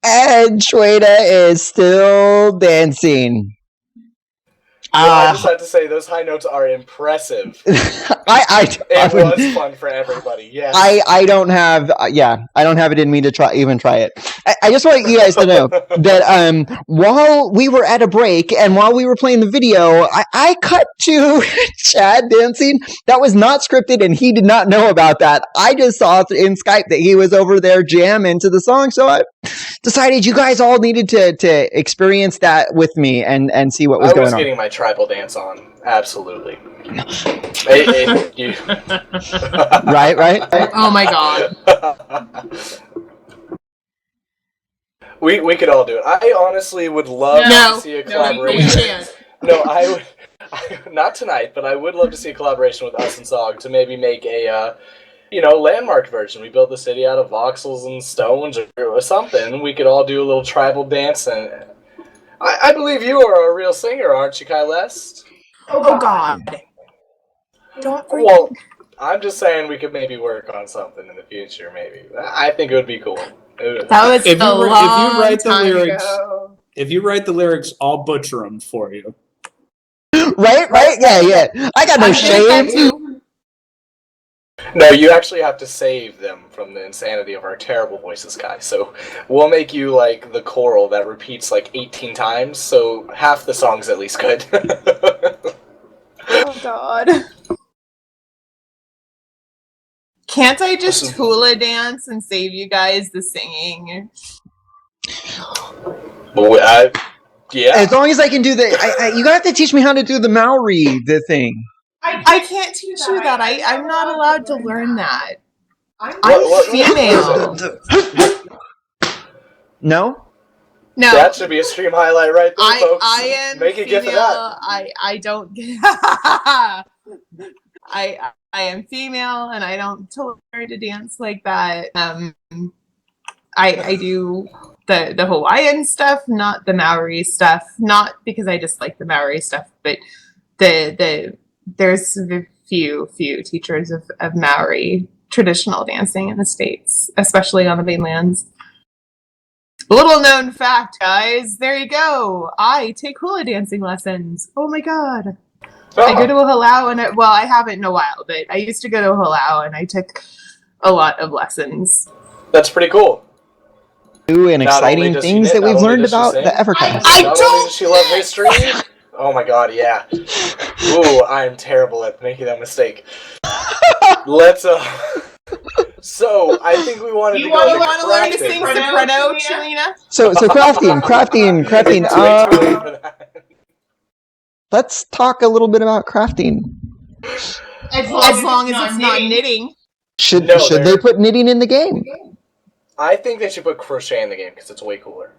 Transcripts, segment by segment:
And Shweta is still dancing. I just have to say, those high notes are impressive. It was fun for everybody. Yes. I don't have it in me to try it. I just want you guys to know that while we were at a break and while we were playing the video, I cut to Chad dancing. That was not scripted, and he did not know about that. I just saw in Skype that he was over there jamming to the song, so I decided you guys all needed to experience that with me and see what was going on. I was getting my tribal dance on. Absolutely. Right. Oh my god. We could all do it. I honestly would love to see a collaboration. I would. Not tonight, but I would love to see a collaboration with us and Zog to maybe make a landmark version. We built the city out of voxels and stones or something. We could all do a little tribal dance, and I believe you are a real singer, aren't you, Kylest? Oh God. Don't forget. Well, I'm just saying we could maybe work on something in the future, maybe. I think it would be cool. That was if you write the lyrics, ago. If you write the lyrics, I'll butcher them for you. Right? Yeah. I got no shame. No, you actually have to save them from the insanity of our terrible voices, Kai. So we'll make you like the choral that repeats like 18 times, so half the song's at least good. Oh God. Can't I just hula dance and save you guys the singing? Yeah. As long as I can do the... you have to teach me how to do the Maori, the thing. I can't teach you that. I'm not allowed to learn that. I'm female. No? No. That should be a stream highlight right there, folks. I am Make a gift of that. I don't get... I am female, and I don't tolerate to dance like that. I do the Hawaiian stuff, not the Maori stuff. Not because I dislike the Maori stuff, but there's a few teachers of Maori traditional dancing in the States, especially on the mainlands. Little known fact, guys. There you go. I take hula dancing lessons. Oh my God. Oh. I go to a halau, and I haven't in a while, but I used to go to a halau, and I took a lot of lessons. That's pretty cool. New and exciting things that we've learned about the EverCast. I don't. Does she love history? Oh my God, yeah. Ooh, I'm terrible at making that mistake. Let's So I think we wanted to go into want to learn to sing soprano, Chelina? So crafting. Let's talk a little bit about crafting. As long as it's not knitting. Should they put knitting in the game? I think they should put crochet in the game because it's way cooler.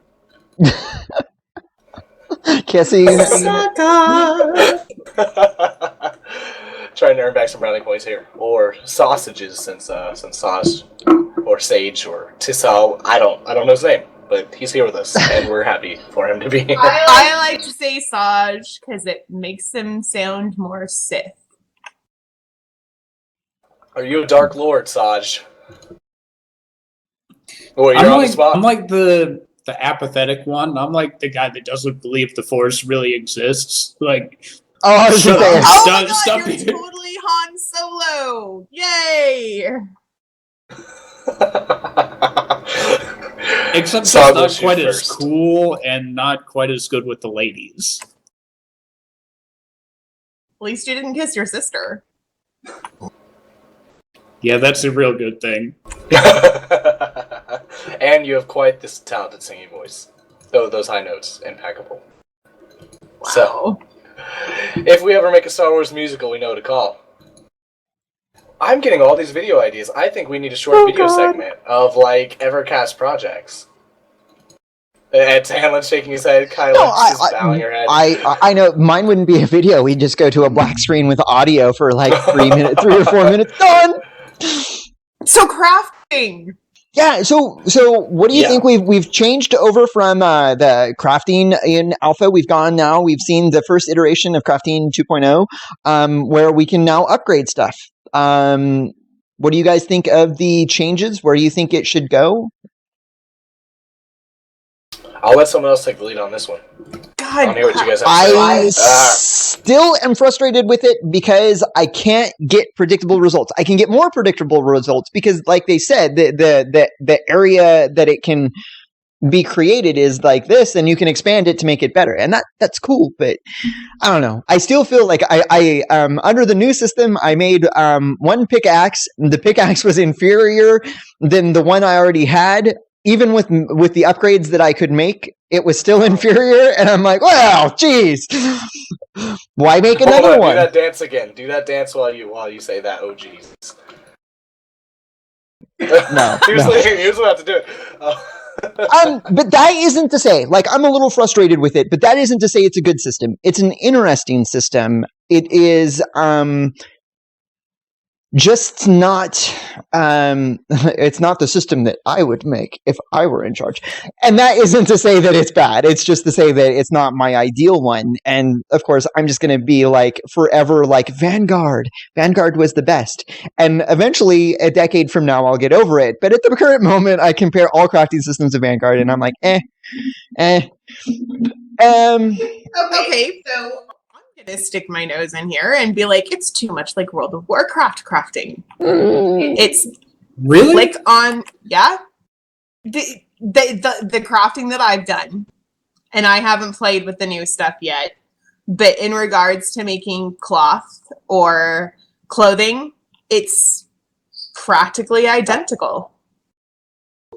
Kissing. Trying to earn back some brownie points here, or sausages since Saj or Sage or Tissau. I don't know his name, but he's here with us, and we're happy for him to be here. I like to say Saj because it makes him sound more Sith. Are you a Dark Lord, Saj? Oh, you're on the spot. I'm like the apathetic one. I'm like the guy that doesn't believe the Force really exists. Like, oh my God, you're totally Han Solo! Yay! Except he's not quite as cool and not quite as good with the ladies. At least you didn't kiss your sister. Yeah, that's a real good thing. And you have quite this talented singing voice. Though those high notes, impeccable. Wow. So, if we ever make a Star Wars musical, we know who to call. I'm getting all these video ideas. I think we need a short video segment of, like, EverCast projects. And Hanlon's shaking his head. Kyla's just bowing her head. I know. Mine wouldn't be a video. We'd just go to a black screen with audio for, like, 3 or 4 minutes. Done! So crafting! Yeah, so what do you think we've changed over from the crafting in alpha? We've seen the first iteration of crafting 2.0, where we can now upgrade stuff. What do you guys think of the changes? Where do you think it should go? I'll let someone else take the lead on this one. I don't hear what you guys have to say. I still am frustrated with it because I can't get predictable results. I can get more predictable results because, like they said, the area that it can be created is like this, and you can expand it to make it better, and that's cool. But I don't know. I still feel like I under the new system, I made one pickaxe. The pickaxe was inferior than the one I already had. Even with the upgrades that I could make, it was still inferior, and I'm like, well, geez, why make another one? Do that dance again. Do that dance while you say that. Oh, jeez. No, he was about to do it. But that isn't to say, like, I'm a little frustrated with it, but that isn't to say it's a good system. It's an interesting system. It is just not it's not the system that I would make if I were in charge. And that isn't to say that it's bad. It's just to say that it's not my ideal one. And of course, I'm just going to be like forever like Vanguard. Vanguard was the best. And eventually, a decade from now, I'll get over it. But at the current moment, I compare all crafting systems to Vanguard, and I'm like, Okay, so I'm gonna stick my nose in here and be like, it's too much like World of Warcraft crafting. It's Really? like on the crafting that I've done, and I haven't played with the new stuff yet. But in regards to making cloth or clothing, it's practically identical.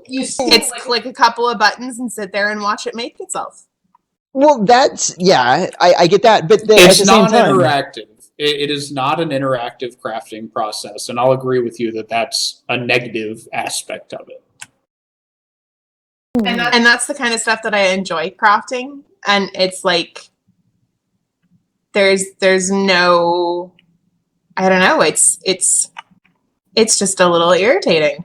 It's click a couple of buttons and sit there and watch it make itself. well, I get that. But at the It's same time, non-interactive. It is not an interactive crafting process, and I'll agree with you that that's a negative aspect of it. And that's the kind of stuff that I enjoy crafting. And it's like there's no, I don't know, it's just a little irritating.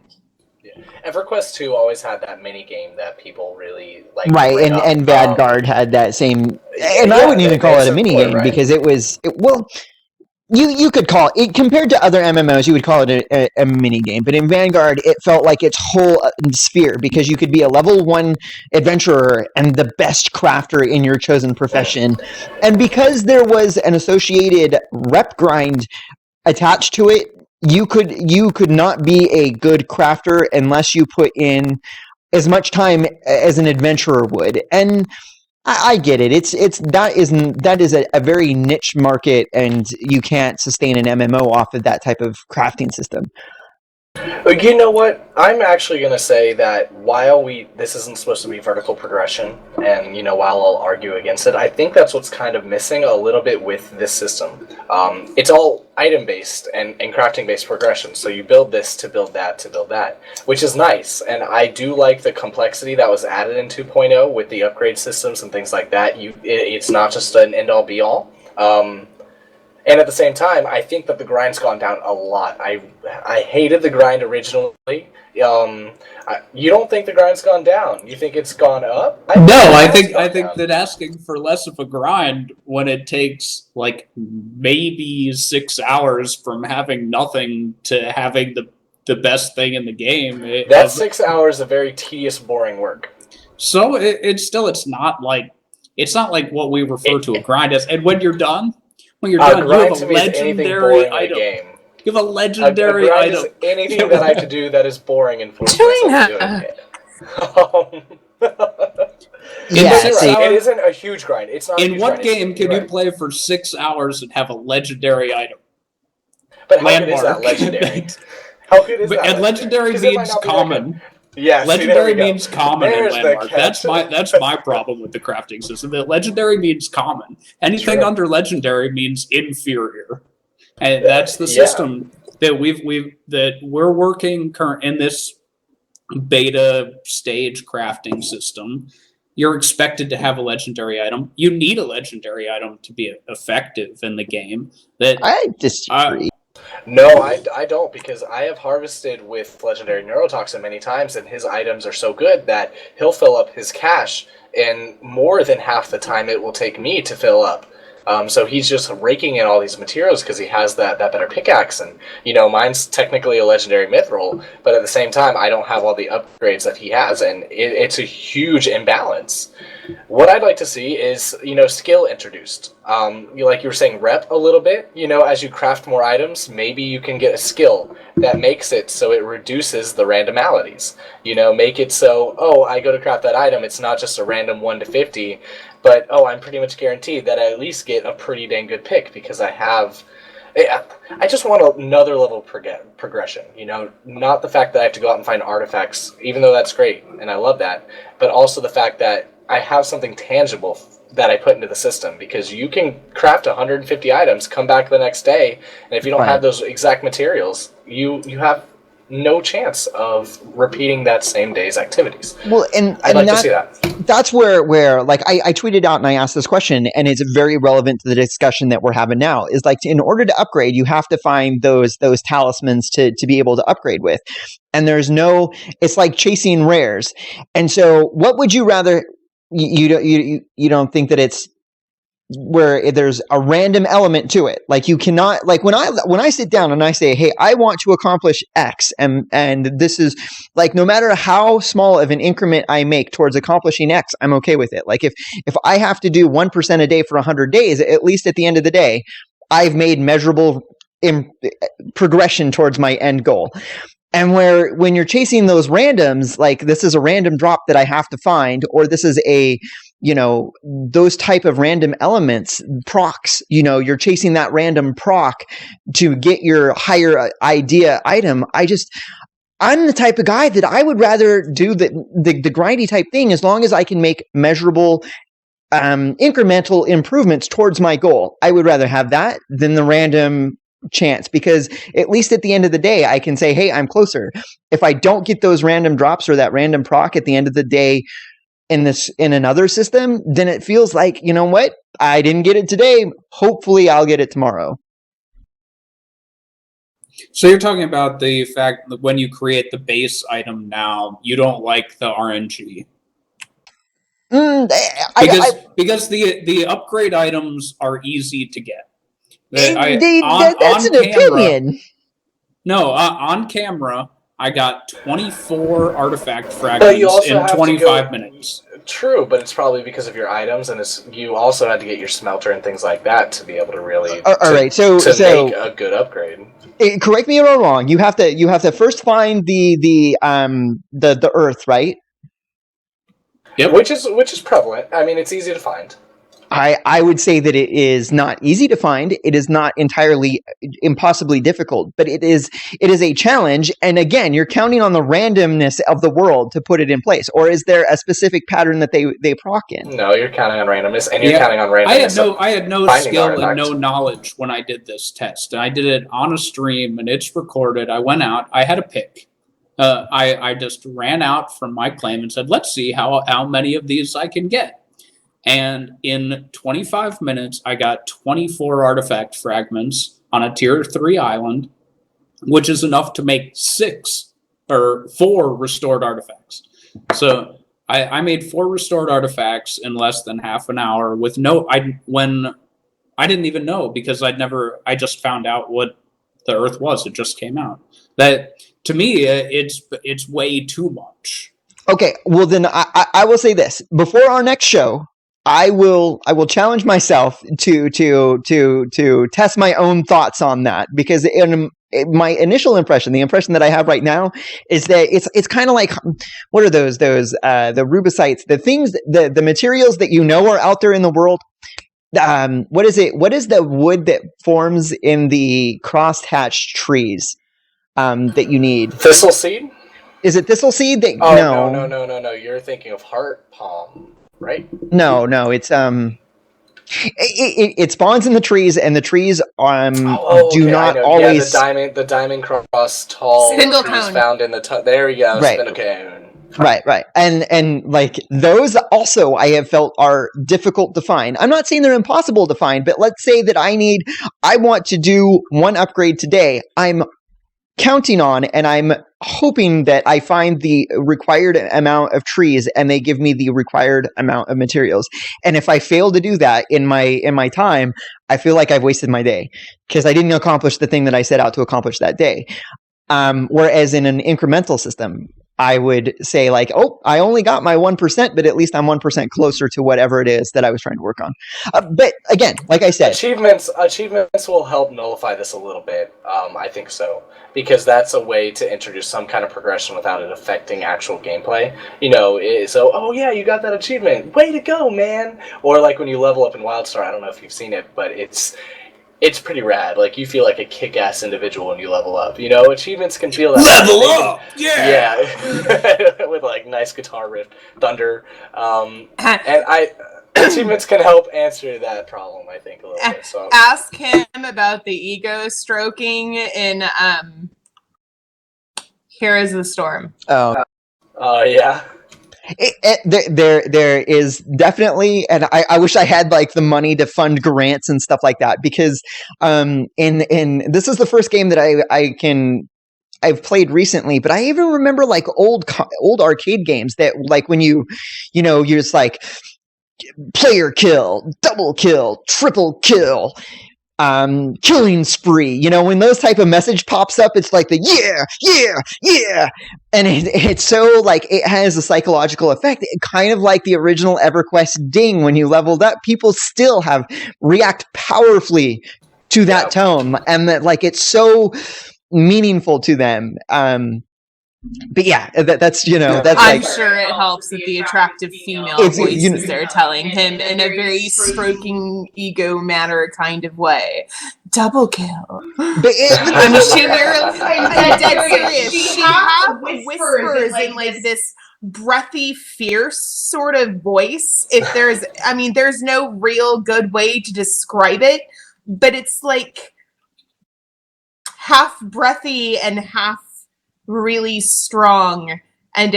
EverQuest 2 always had that mini game that people really like. right? And Vanguard had that same, and I wouldn't even call it a mini game because you could call it, compared to other MMOs, you would call it a mini game. But in Vanguard, it felt like its whole sphere because you could be a level 1 adventurer and the best crafter in your chosen profession, and because there was an associated rep grind attached to it. You could not be a good crafter unless you put in as much time as an adventurer would, and I get it. That is a very niche market, and you can't sustain an MMO off of that type of crafting system. You know what? I'm actually going to say that while this isn't supposed to be vertical progression, and while I'll argue against it, I think that's what's kind of missing a little bit with this system. It's all item-based and crafting-based progression, so you build this to build that to build that, which is nice, and I do like the complexity that was added in 2.0 with the upgrade systems and things like that. It's not just an end-all be-all. And at the same time, I think that the grind's gone down a lot. I hated the grind originally. You don't think the grind's gone down? You think it's gone up? I think that asking for less of a grind when it takes like maybe 6 hours from having nothing to having the best thing in the game. That's 6 hours of very tedious, boring work. So it's not like what we refer to a grind as. And when you're done. When you're done, you have a legendary item. You have a legendary item. Is anything that I could do that is boring and force myself doing it. It isn't a huge grind. It's not. In what game can you play for 6 hours and have a legendary item? But how good is that legendary? How good is that? And legendary means common. Yes, legendary means common in Landmark. That's my problem with the crafting system. That legendary means common. Anything under legendary means inferior, and that's the system that we're working in this beta stage crafting system. You're expected to have a legendary item. You need a legendary item to be effective in the game. I disagree. No, I don't, because I have harvested with Legendary Neurotoxin many times, and his items are so good that he'll fill up his cache in more than half the time it will take me to fill up. So he's just raking in all these materials because he has that better pickaxe, and mine's technically a legendary mithril, but at the same time I don't have all the upgrades that he has, and it's a huge imbalance. What I'd like to see is skill introduced. Like you were saying, rep a little bit. As you craft more items, maybe you can get a skill that makes it so it reduces the randomalities. Make it so I go to craft that item, it's not just a random 1 to 50. But, I'm pretty much guaranteed that I at least get a pretty dang good pick because I just want another level of progression, not the fact that I have to go out and find artifacts, even though that's great, and I love that, but also the fact that I have something tangible that I put into the system, because you can craft 150 items, come back the next day, and if you don't have those exact materials, you have no chance of repeating that same day's activities. Well, and I'd like to see that. That's where like I tweeted out and I asked this question, and it's very relevant to the discussion that we're having now. Is like, in order to upgrade, you have to find those talismans to be able to upgrade with, and it's like chasing rares. And so, what would you rather? You don't think that it's where there's a random element to it. Like, you cannot, like, when I sit down and I say, hey, I want to accomplish X, and this is like, no matter how small of an increment I make towards accomplishing X, I'm okay with it. Like, if I have to do 1% a day for 100 days, at least at the end of the day, I've made measurable progression towards my end goal. And when you're chasing those randoms, like, this is a random drop that I have to find, or this is those type of random elements, procs, you're chasing that random proc to get your higher idea item. I'm the type of guy that I would rather do the grindy type thing, as long as I can make measurable incremental improvements towards my goal. I would rather have that than the random chance, because at least at the end of the day, I can say, hey, I'm closer. If I don't get those random drops or that random proc at the end of the day in another system, then it feels like, you know what? I didn't get it today. Hopefully I'll get it tomorrow. So you're talking about the fact that when you create the base item now, you don't like the RNG. Because the upgrade items are easy to get. That's an opinion. No, on camera, I got 24 artifact fragments in 25 minutes. True, but it's probably because of your items, and you also had to get your smelter and things like that to be able to really make a good upgrade. Correct me if I'm wrong. You have to first find the earth, right? Yep. Which is prevalent. I mean, it's easy to find. I would say that it is not easy to find. It is not entirely impossibly difficult, but it is a challenge. And again, you're counting on the randomness of the world to put it in place. Or is there a specific pattern that they proc in? No, you're counting on randomness, and you're counting on randomness. I had no skill and no knowledge when I did this test. And I did it on a stream, and it's recorded. I went out. I had a pick. I just ran out from my claim and said, let's see how many of these I can get. And in 25 minutes, I got 24 artifact fragments on a tier 3 island, which is enough to make 4 restored artifacts. So I made 4 restored artifacts in less than half an hour when I didn't even know, because I just found out what the Earth was. It just came out. That, to me, it's way too much. Okay, well then I will say this. Before our next show, I will challenge myself to test my own thoughts on that, because in my initial impression, the impression that I have right now, is that it's kind of like, what are those the rubicites, the things, the materials that are out there in the world. What is it? What is the wood that forms in the crosshatched trees that you need? Thistle seed? Is it thistle seed? No. You're thinking of heart palm. Right? No, it's it spawns in the trees, and the trees do not always. Yeah, the diamond cross tall spindle trees cone found in the there you go, right. Spindle cone. Right, and like those also I have felt are difficult to find. I'm not saying they're impossible to find, but let's say that I want to do one upgrade today. I'm counting on, and I'm hoping that I find the required amount of trees and they give me the required amount of materials. And if I fail to do that in my time, I feel like I've wasted my day because I didn't accomplish the thing that I set out to accomplish that day. Whereas in an incremental system, I would say like, oh, I only got my 1%, but at least I'm 1% closer to whatever it is that I was trying to work on. But again, like I said, achievements will help nullify this a little bit. I think so, because that's a way to introduce some kind of progression without it affecting actual gameplay. Oh yeah, you got that achievement. Way to go, man! Or like when you level up in WildStar, I don't know if you've seen it, but it's pretty rad. Like, you feel like a kick-ass individual when you level up. Achievements can feel that. Level up! Yeah! With, like, nice guitar riff, thunder. Achievements can help answer that problem, I think, a little bit. So ask him about the ego stroking in, Here is the Storm. Oh. Yeah. There is definitely, and I wish I had like the money to fund grants and stuff like that, because in this is the first game that I've played recently, but I even remember like old arcade games that like when you're just like player kill, double kill, triple kill, killing spree. When those type of message pops up, it's like the yeah, and it's so like it has a psychological effect, kind of like the original EverQuest ding. When you leveled up, people still react powerfully to that tone, and that like it's so meaningful to them. But yeah, that's that's. I'm sure it helps that the attractive female voices are telling him in a very stroking ego manner kind of way. Double kill. I'm dead serious. She has whispers in like this breathy, fierce sort of voice. If there's no real good way to describe it, but it's like half breathy and half really strong, and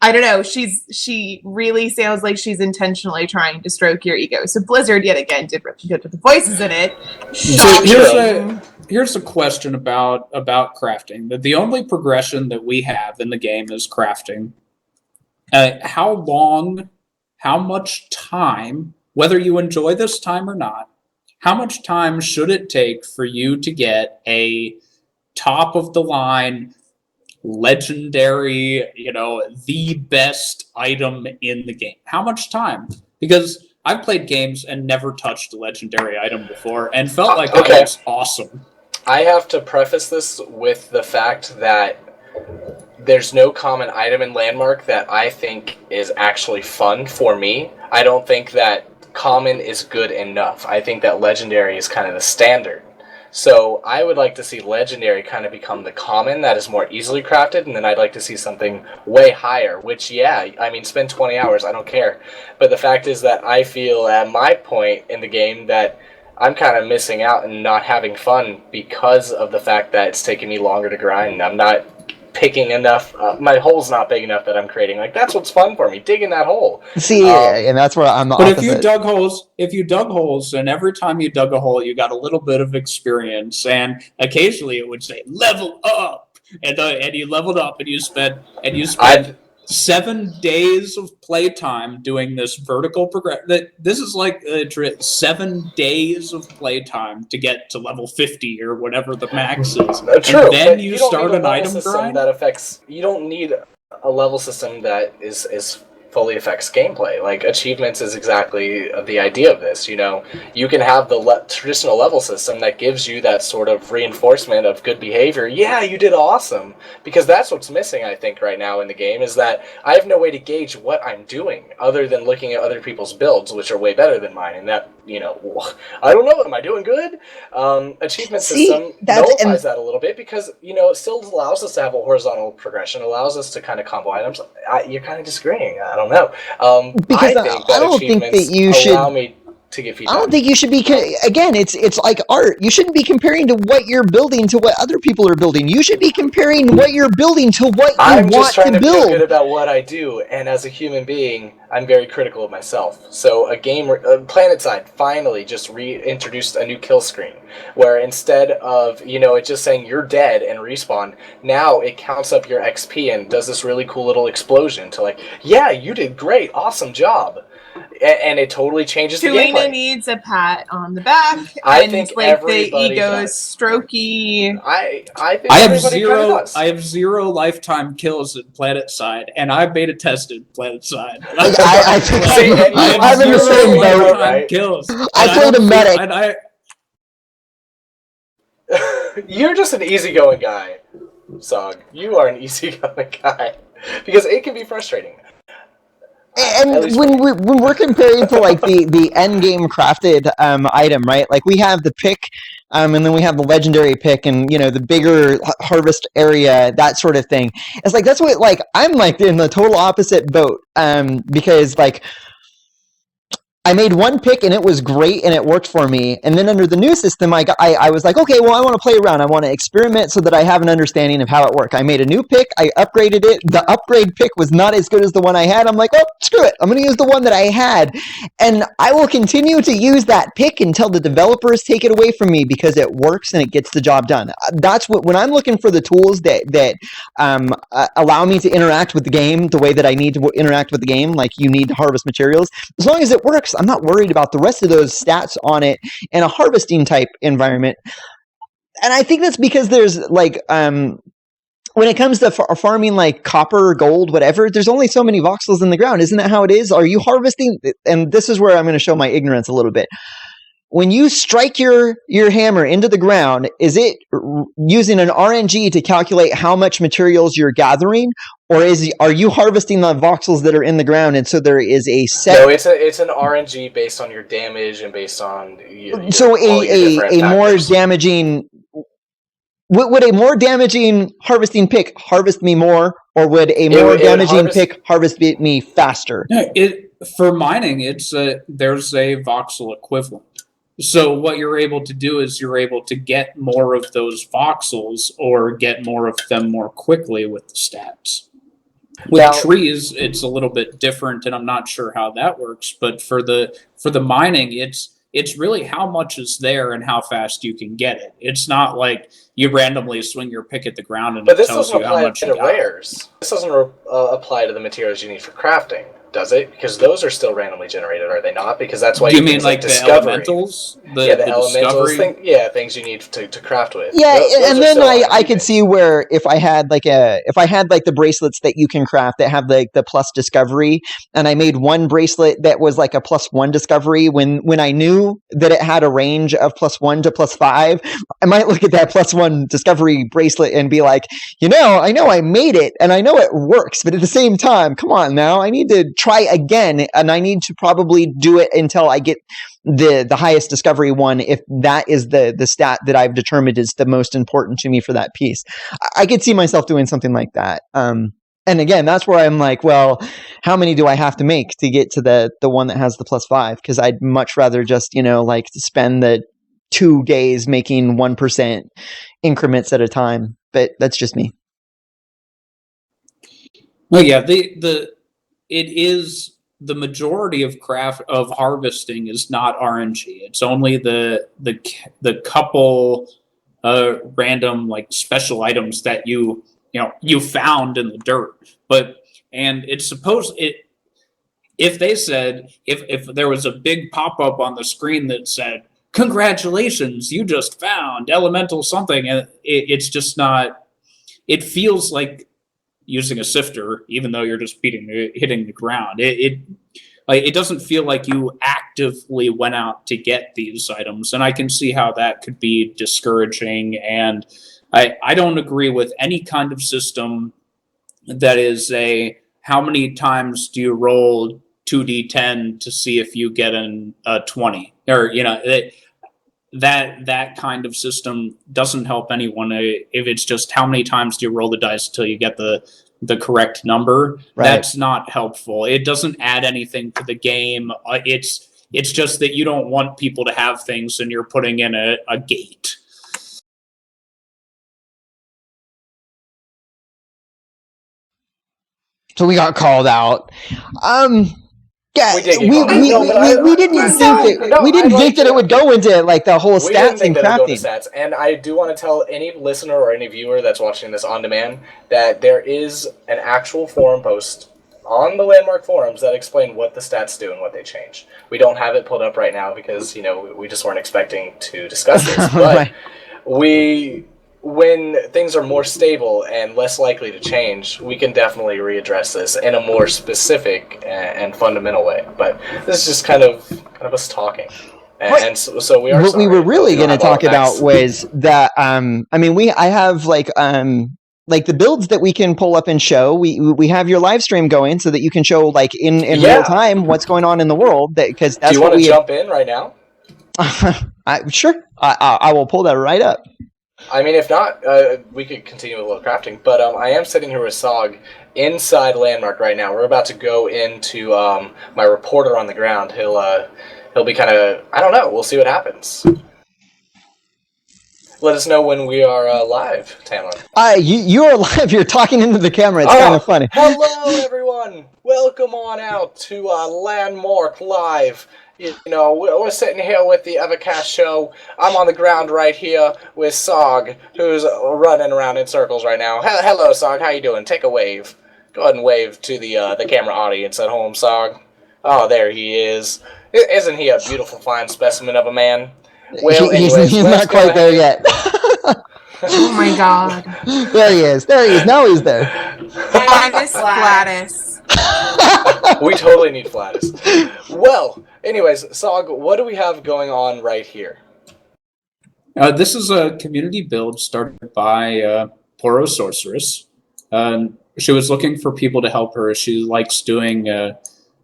I don't know, she really sounds like she's intentionally trying to stroke your ego. So Blizzard yet again did really good with the voices in it. So here's a question about crafting. The only progression that we have in the game is crafting. How much time, whether you enjoy this time or not, how much time should it take for you to get a top of the line, legendary, the best item in the game? How much time? Because I've played games and never touched a legendary item before and felt like that was awesome. I have to preface this with the fact that there's no common item in Landmark that I think is actually fun for me. I don't think that common is good enough. I think that legendary is kind of the standard. So I would like to see legendary kind of become the common that is more easily crafted, and then I'd like to see something way higher, which, spend 20 hours, I don't care. But the fact is that I feel at my point in the game that I'm kind of missing out and not having fun because of the fact that it's taking me longer to grind. I'm not picking enough. My hole's not big enough that I'm creating. Like, that's what's fun for me, digging that hole. See, and that's where I'm the opposite. But if you dug holes, and every time you dug a hole, you got a little bit of experience, and occasionally it would say level up, and you leveled up, and you spent 7 days of playtime doing this vertical progression. This is like 7 days of playtime to get to level 50 or whatever the max is. True, and then you start an item grind. You don't need a level system that is fully affects gameplay. Like, achievements is exactly the idea of this. You can have the traditional level system that gives you that sort of reinforcement of good behavior. Yeah, you did awesome. Because that's what's missing, I think, right now in the game, is that I have no way to gauge what I'm doing other than looking at other people's builds, which are way better than mine. And that, I don't know, am I doing good? Achievement system nullifies that a little bit, because, it still allows us to have a horizontal progression, allows us to kind of combo items. You're kind of disagreeing. I don't know. Because I don't think that you should allow me to give feedback. I don't think you should be. Again, it's like art. You shouldn't be comparing to what you're building to what other people are building. You should be comparing what you're building to what you want to build. I'm just trying to feel good about what I do, and as a human being, I'm very critical of myself. So a game, PlanetSide finally just reintroduced a new kill screen, where instead of, it just saying you're dead and respawn, now it counts up your XP and does this really cool little explosion to like, yeah, you did great, awesome job. And it totally changes the gameplay. Tuina needs a pat on the back. I think like everybody the ego does. strokey. I think I have everybody kind of does. I have 0 lifetime kills at PlanetSide, and I beta tested PlanetSide. I'm in the same boat. Right? Kills. I played a medic. You're just an easygoing guy, Sog. You are an easygoing guy because it can be frustrating. And when we're comparing to like the end game crafted item, right? Like we have the pick, and then we have the legendary pick, and the bigger harvest area, that sort of thing. It's like that's what like I'm like in the total opposite boat, because like I made one pick and it was great and it worked for me. And then under the new system, I was like, okay, well, I want to play around. I want to experiment so that I have an understanding of how it works. I made a new pick. I upgraded it. The upgrade pick was not as good as the one I had. I'm like, oh, screw it. I'm going to use the one that I had. And I will continue to use that pick until the developers take it away from me because it works and it gets the job done. That's when I'm looking for the tools that allow me to interact with the game the way that I need to interact with the game. Like you need to harvest materials. As long as it works, I'm not worried about the rest of those stats on it in a harvesting type environment. And I think that's because there's like, when it comes to farming like copper, gold, whatever, there's only so many voxels in the ground. Isn't that how it is? Are you harvesting? And this is where I'm going to show my ignorance a little bit. When you strike your hammer into the ground, is it using an RNG to calculate how much materials you're gathering, or are you harvesting the voxels that are in the ground, and so there is a set? No, it's an RNG based on your damage and based on so a more damaging. Would a more damaging harvesting pick harvest me more, or would a more damaging pick harvest me faster? No, for mining, there's a voxel equivalent. So what you're able to do is you're able to get more of those voxels or get more of them more quickly with the stats. With trees, it's a little bit different, and I'm not sure how that works. But for the mining, it's really how much is there and how fast you can get it. It's not like you randomly swing your pick at the ground and it tells you how much you got. But this doesn't apply to rares. This doesn't apply to the materials you need for crafting, does it? Because those are still randomly generated, are they not? Because that's why you mean like the elementals? The elementals, things you need to craft with. Yeah, and then I could see where if I had like the bracelets that you can craft that have like the plus discovery, and I made one bracelet that was like a +1 discovery when I knew that it had a range of +1 to +5, I might look at that +1 discovery bracelet and be like, I know I made it and I know it works, but at the same time, come on now, I need to try again, and I need to probably do it until I get the highest discovery one, if that is the stat that I've determined is the most important to me for that piece. I could see myself doing something like that. And again, that's where I'm like, well, how many do I have to make to get to the one that has the +5? Because I'd much rather just, like spend the 2 days making 1% increments at a time. But that's just me. Well, yeah, it is the majority of harvesting is not RNG. It's only the couple random like special items that you found in the dirt. If they said if there was a big pop-up on the screen that said, "Congratulations, you just found elemental something," and it's just not. It feels like using a sifter, even though you're just hitting the ground. It doesn't feel like you actively went out to get these items, and I can see how that could be discouraging. And I don't agree with any kind of system that is how many times do you roll 2d10 to see if you get a 20, or that kind of system doesn't help anyone. If it's just how many times do you roll the dice until you get the correct number, right. That's not helpful. It doesn't add anything to the game. It's just that you don't want people to have things and you're putting in a gate. So we got called out. Yeah, we did. We didn't think that it would go into like the whole stats and crafting. Stats. And I do want to tell any listener or any viewer that's watching this on demand that there is an actual forum post on the Landmark forums that explain what the stats do and what they change. We don't have it pulled up right now because we just weren't expecting to discuss this, but when things are more stable and less likely to change, we can definitely readdress this in a more specific and fundamental way. But this is just kind of us talking. And so we are. What we were really going to talk about was that I have like the builds that we can pull up and show. We have your live stream going so that you can show like in real time what's going on in the world. Because that's do you want to jump in right now? Sure, I will pull that right up. I mean, if not, we could continue with a little crafting. But I am sitting here with Sog inside Landmark right now. We're about to go into my reporter on the ground. He'll be kind of, I don't know. We'll see what happens. Let us know when we are live, Tamlin. You are live. You're talking into the camera. It's kind of funny. Hello, everyone. Welcome on out to Landmark Live. We're sitting here with the EverCast show. I'm on the ground right here with Sog, who's running around in circles right now. Hello, Sog. How you doing? Take a wave. Go ahead and wave to the camera audience at home, Sog. Oh, there he is. Isn't he a beautiful, fine specimen of a man? Well, anyways, he's not quite there yet. Oh my god. There he is. Now he's there. Flatus Flatus. We totally need Flatus. Well, anyways, Sog, what do we have going on right here? This is a community build started by Poro Sorceress. She was looking for people to help her. She likes doing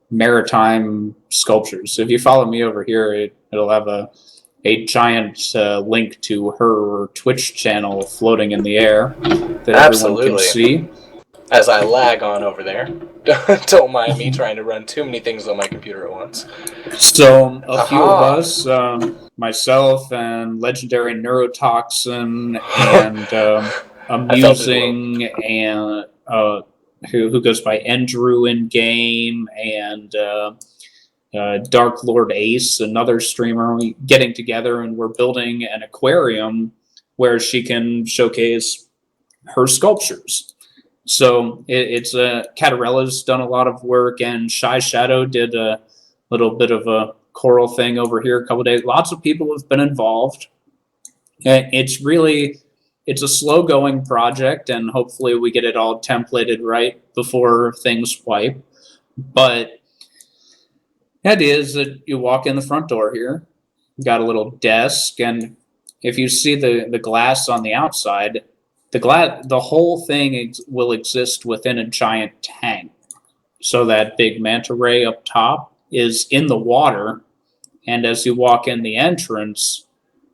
maritime sculptures. So if you follow me over here, it'll have a giant link to her Twitch channel floating in the air that everyone can see. As I lag on over there. Don't mind me trying to run too many things on my computer at once. So a few of us, myself and Legendary Neurotoxin and Amusing and who goes by Andrew in game and Dark Lord Ace, another streamer, getting together, and we're building an aquarium where she can showcase her sculptures. So it's Catarella's done a lot of work, and Shy Shadow did a little bit of a choral thing over here a couple of days. Lots of people have been involved. It's a slow-going project, and hopefully we get it all templated right before things wipe. But the idea is that you walk in the front door here, you got a little desk, and if you see the glass on the outside, the whole thing will exist within a giant tank. So that big manta ray up top is in the water, and as you walk in the entrance,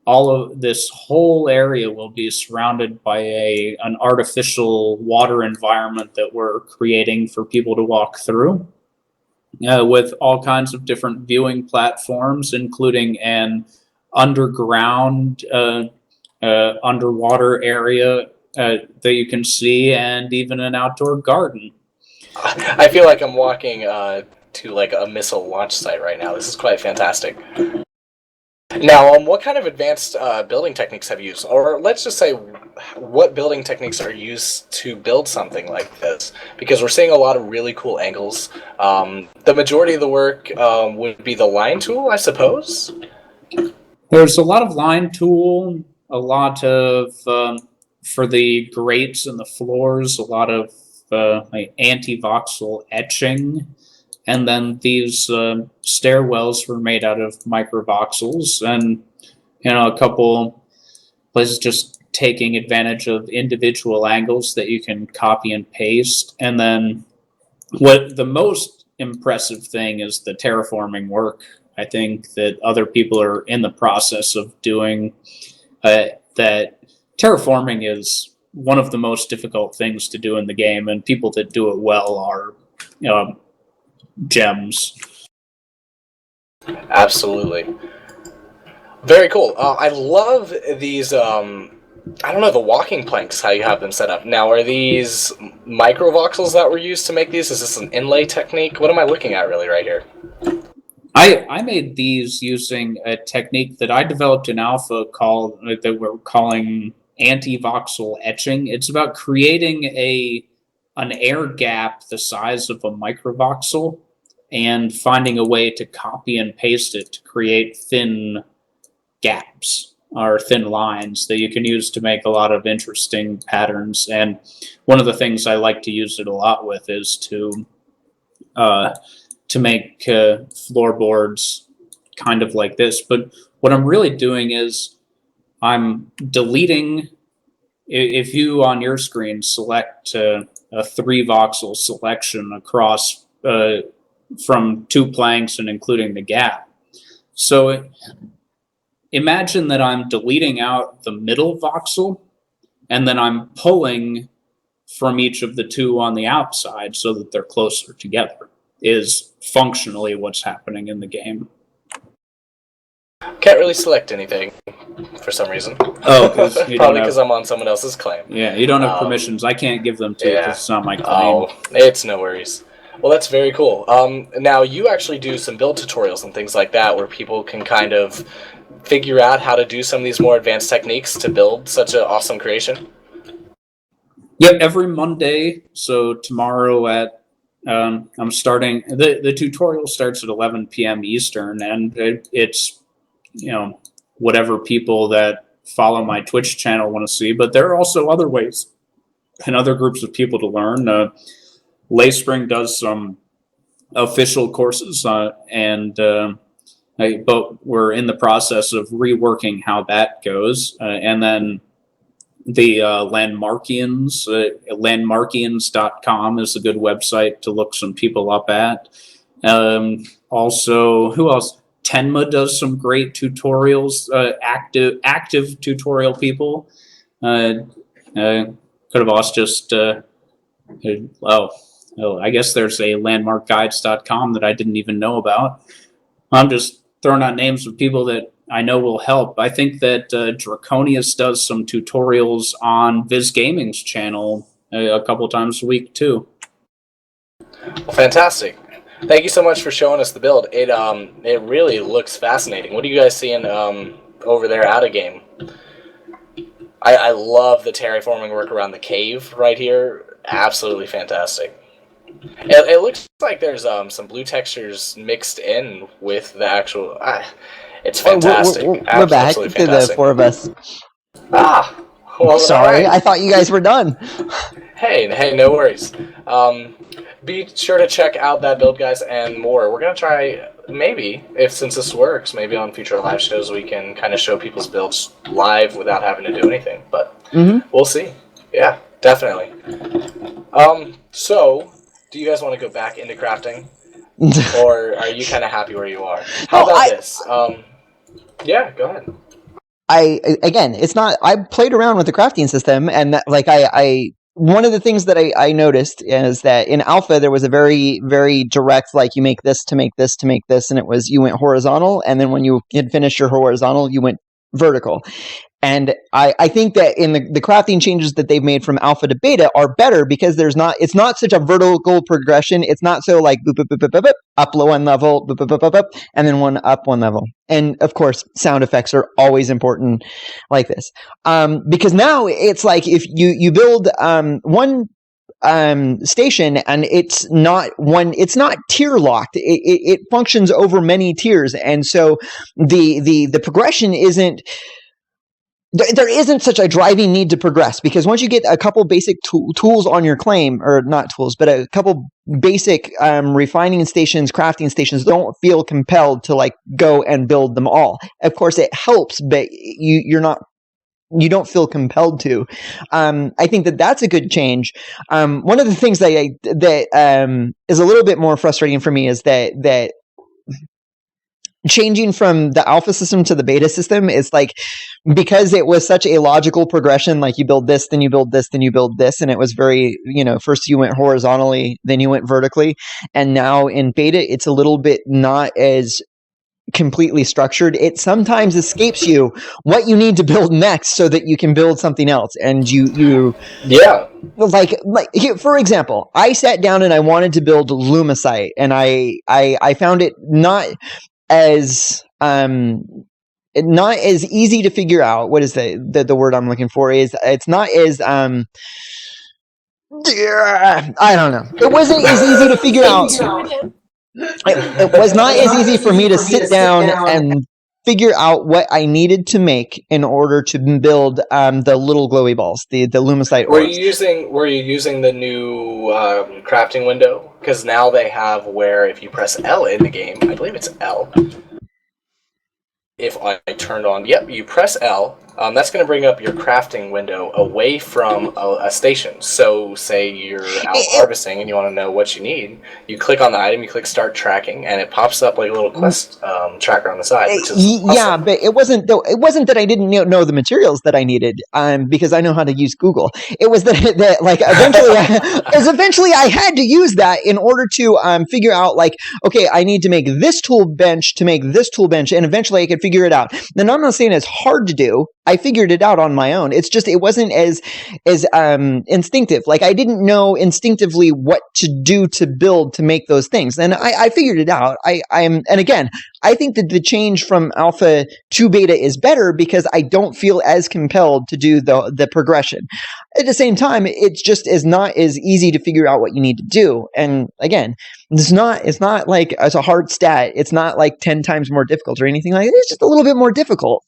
all of this whole area will be surrounded by an artificial water environment that we're creating for people to walk through, with all kinds of different viewing platforms, including an underground, underwater area that you can see, and even an outdoor garden. I feel like I'm walking to like a missile launch site right now. This is quite fantastic. Now, what kind of advanced building techniques have you used? Or let's just say, what building techniques are used to build something like this? Because we're seeing a lot of really cool angles. The majority of the work would be the line tool, I suppose? There's a lot of line tool, a lot of, for the grates and the floors, a lot of like anti-voxel etching. And then these stairwells were made out of microvoxels, and a couple places just taking advantage of individual angles that you can copy and paste. And then what the most impressive thing is the terraforming work. I think that other people are in the process of doing that. Terraforming is one of the most difficult things to do in the game, and people that do it well are gems. Absolutely. Very cool. I love these, I don't know, the walking planks, how you have them set up. Now, are these microvoxels that were used to make these? Is this an inlay technique? What am I looking at really right here? I made these using a technique that I developed in alpha that we're calling anti-voxel etching. It's about creating an air gap the size of a microvoxel and finding a way to copy and paste it to create thin gaps or thin lines that you can use to make a lot of interesting patterns. And one of the things I like to use it a lot with is to make floorboards kind of like this. But what I'm really doing is I'm deleting, if you on your screen select a 3-voxel selection across from 2 planks and including the gap. So imagine that I'm deleting out the middle voxel and then I'm pulling from each of the 2 on the outside so that they're closer together, is functionally what's happening in the game. Can't really select anything for some reason. Oh, probably because I'm on someone else's claim. Yeah, you don't have permissions. I can't give them to you because it's not my claim. Oh, it's no worries. Well, that's very cool. Now, you actually do some build tutorials and things like that where people can kind of figure out how to do some of these more advanced techniques to build such an awesome creation? Yep, every Monday. So tomorrow at I'm starting the tutorial starts at 11 p.m. Eastern, and it's whatever people that follow my Twitch channel want to see. But there are also other ways and other groups of people to learn. Layspring does some official courses, but we're in the process of reworking how that goes, and then the Landmarkians, landmarkians.com is a good website to look some people up at. Also, who else? Tenma does some great tutorials, active tutorial people. Could have also just, I guess there's a landmarkguides.com that I didn't even know about. I'm just throwing out names of people that I know will help. I think that Draconius does some tutorials on Viz Gaming's channel a couple times a week too. Well, fantastic. Thank you so much for showing us the build. It really looks fascinating. What are you guys seeing over there out of game? I love the terraforming work around the cave right here. Absolutely fantastic. It looks like there's some blue textures mixed in with the actual... it's fantastic. We're back to the 4 of us. Well, sorry, right. I thought you guys were done. Hey, no worries. Be sure to check out that build, guys, and more. We're going to try, maybe, since this works, maybe on future live shows we can kind of show people's builds live without having to do anything. But we'll see. Yeah, definitely. So, do you guys want to go back into crafting? Or are you kind of happy where you are? How about this? Yeah, go ahead. It's not. I played around with the crafting system, and one of the things that I noticed is that in alpha there was a very, very direct, like, you make this to make this to make this, and it was you went horizontal, and then when you had finished your horizontal, you went vertical. And I think that in the crafting changes that they've made from alpha to beta are better because it's not such a vertical progression. It's not so like boop, boop, boop, boop, boop, boop, up one level, boop, boop, boop, boop, boop, and then one level. And of course, sound effects are always important like this. Because now it's like if you build one station and it's not tier locked. It functions over many tiers, and so the progression isn't. There isn't such a driving need to progress because once you get a couple basic tools on your claim, or not tools, but a couple basic refining stations, crafting stations, don't feel compelled to like go and build them all. Of course, it helps, but you don't feel compelled to. I think that's a good change. One of the things that is a little bit more frustrating for me is that changing from the alpha system to the beta system is like, because it was such a logical progression, like you build this, then you build this, then you build this, and it was very, first you went horizontally, then you went vertically, and now in beta it's a little bit not as completely structured, it sometimes escapes you what you need to build next so that you can build something else. And you like here, for example, I sat down and I wanted to build Lumicite, and I found it not as easy to figure out. What is the word I'm looking for? Is it's not as I don't know. It wasn't as easy to figure out. It was not as easy for me to sit down and figure out what I needed to make in order to build the little glowy balls, the Lumicite Were orbs. you using the new crafting window? Because now they have where if you press L in the game, I believe it's L. If I turned on, you press L, that's going to bring up your crafting window away from a station. So say you're out harvesting and you want to know what you need, you click on the item, you click start tracking, and it pops up like a little quest tracker on the side. Which is awesome. But it wasn't that I didn't know the materials that I needed, because I know how to use Google. It was that like eventually I had to use that in order to figure out, like, okay, I need to make this tool bench to make this tool bench, and eventually I could figure it out. Then I'm not saying it's hard to do. I figured it out on my own. It's just it wasn't as instinctive. Like I didn't know instinctively what to do to build to make those things. And I figured it out. And again, I think that the change from alpha to beta is better because I don't feel as compelled to do the progression. At the same time, it's just is not as easy to figure out what you need to do. And again, it's not like it's a hard stat. It's not like 10 times more difficult or anything like that. It's just a little bit more difficult.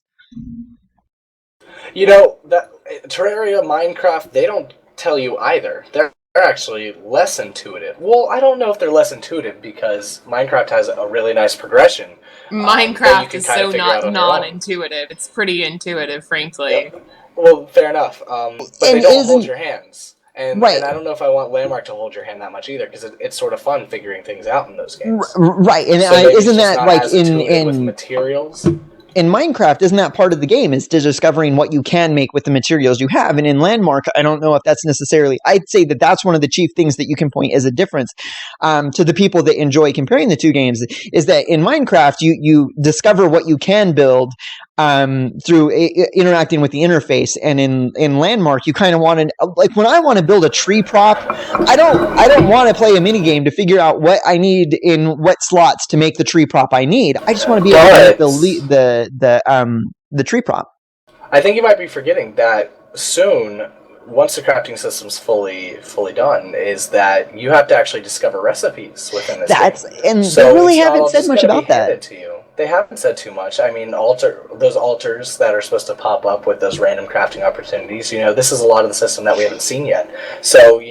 You know, that Terraria, Minecraft, they don't tell you either. They're actually less intuitive. Well, I don't know if they're less intuitive because Minecraft has a really nice progression. Minecraft is so not non-intuitive. It's pretty intuitive, frankly. Yep. Well, fair enough. But they don't hold your hands. And I don't know if I want Landmark to hold your hand that much either, because it's sort of fun figuring things out in those games. Right, and so isn't that like in with materials? In Minecraft, isn't that part of the game, is to discovering what you can make with the materials you have? And in Landmark, I don't know if that's necessarily, I'd say that that's one of the chief things that you can point as a difference to the people that enjoy comparing the two games, is that in Minecraft, you discover what you can build through interacting with the interface. And in Landmark, you kind of want to, like when I want to build a tree prop, I don't want to play a mini game to figure out what I need in what slots to make the tree prop I need. I just want to be able to make the tree prop. I think you might be forgetting that soon, once the crafting system's fully done, is that you have to actually discover recipes within this game. And so they really haven't said much about that. To you. They haven't said too much. I mean, those altars that are supposed to pop up with those random crafting opportunities, this is a lot of the system that we haven't seen yet. So,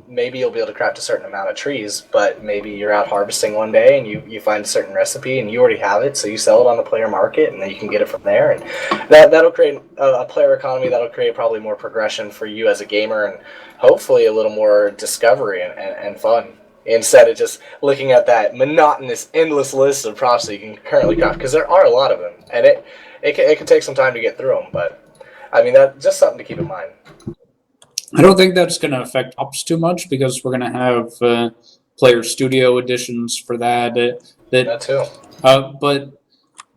maybe you'll be able to craft a certain amount of trees, but maybe you're out harvesting one day and you find a certain recipe and you already have it, so you sell it on the player market and then you can get it from there. And that'll create a player economy, that'll create probably more progression for you as a gamer and hopefully a little more discovery and fun. Instead of just looking at that monotonous, endless list of props that you can currently craft, because there are a lot of them, and it can take some time to get through them. But I mean, that's just something to keep in mind. I don't think that's going to affect ops too much because we're going to have player studio editions for that. That too. But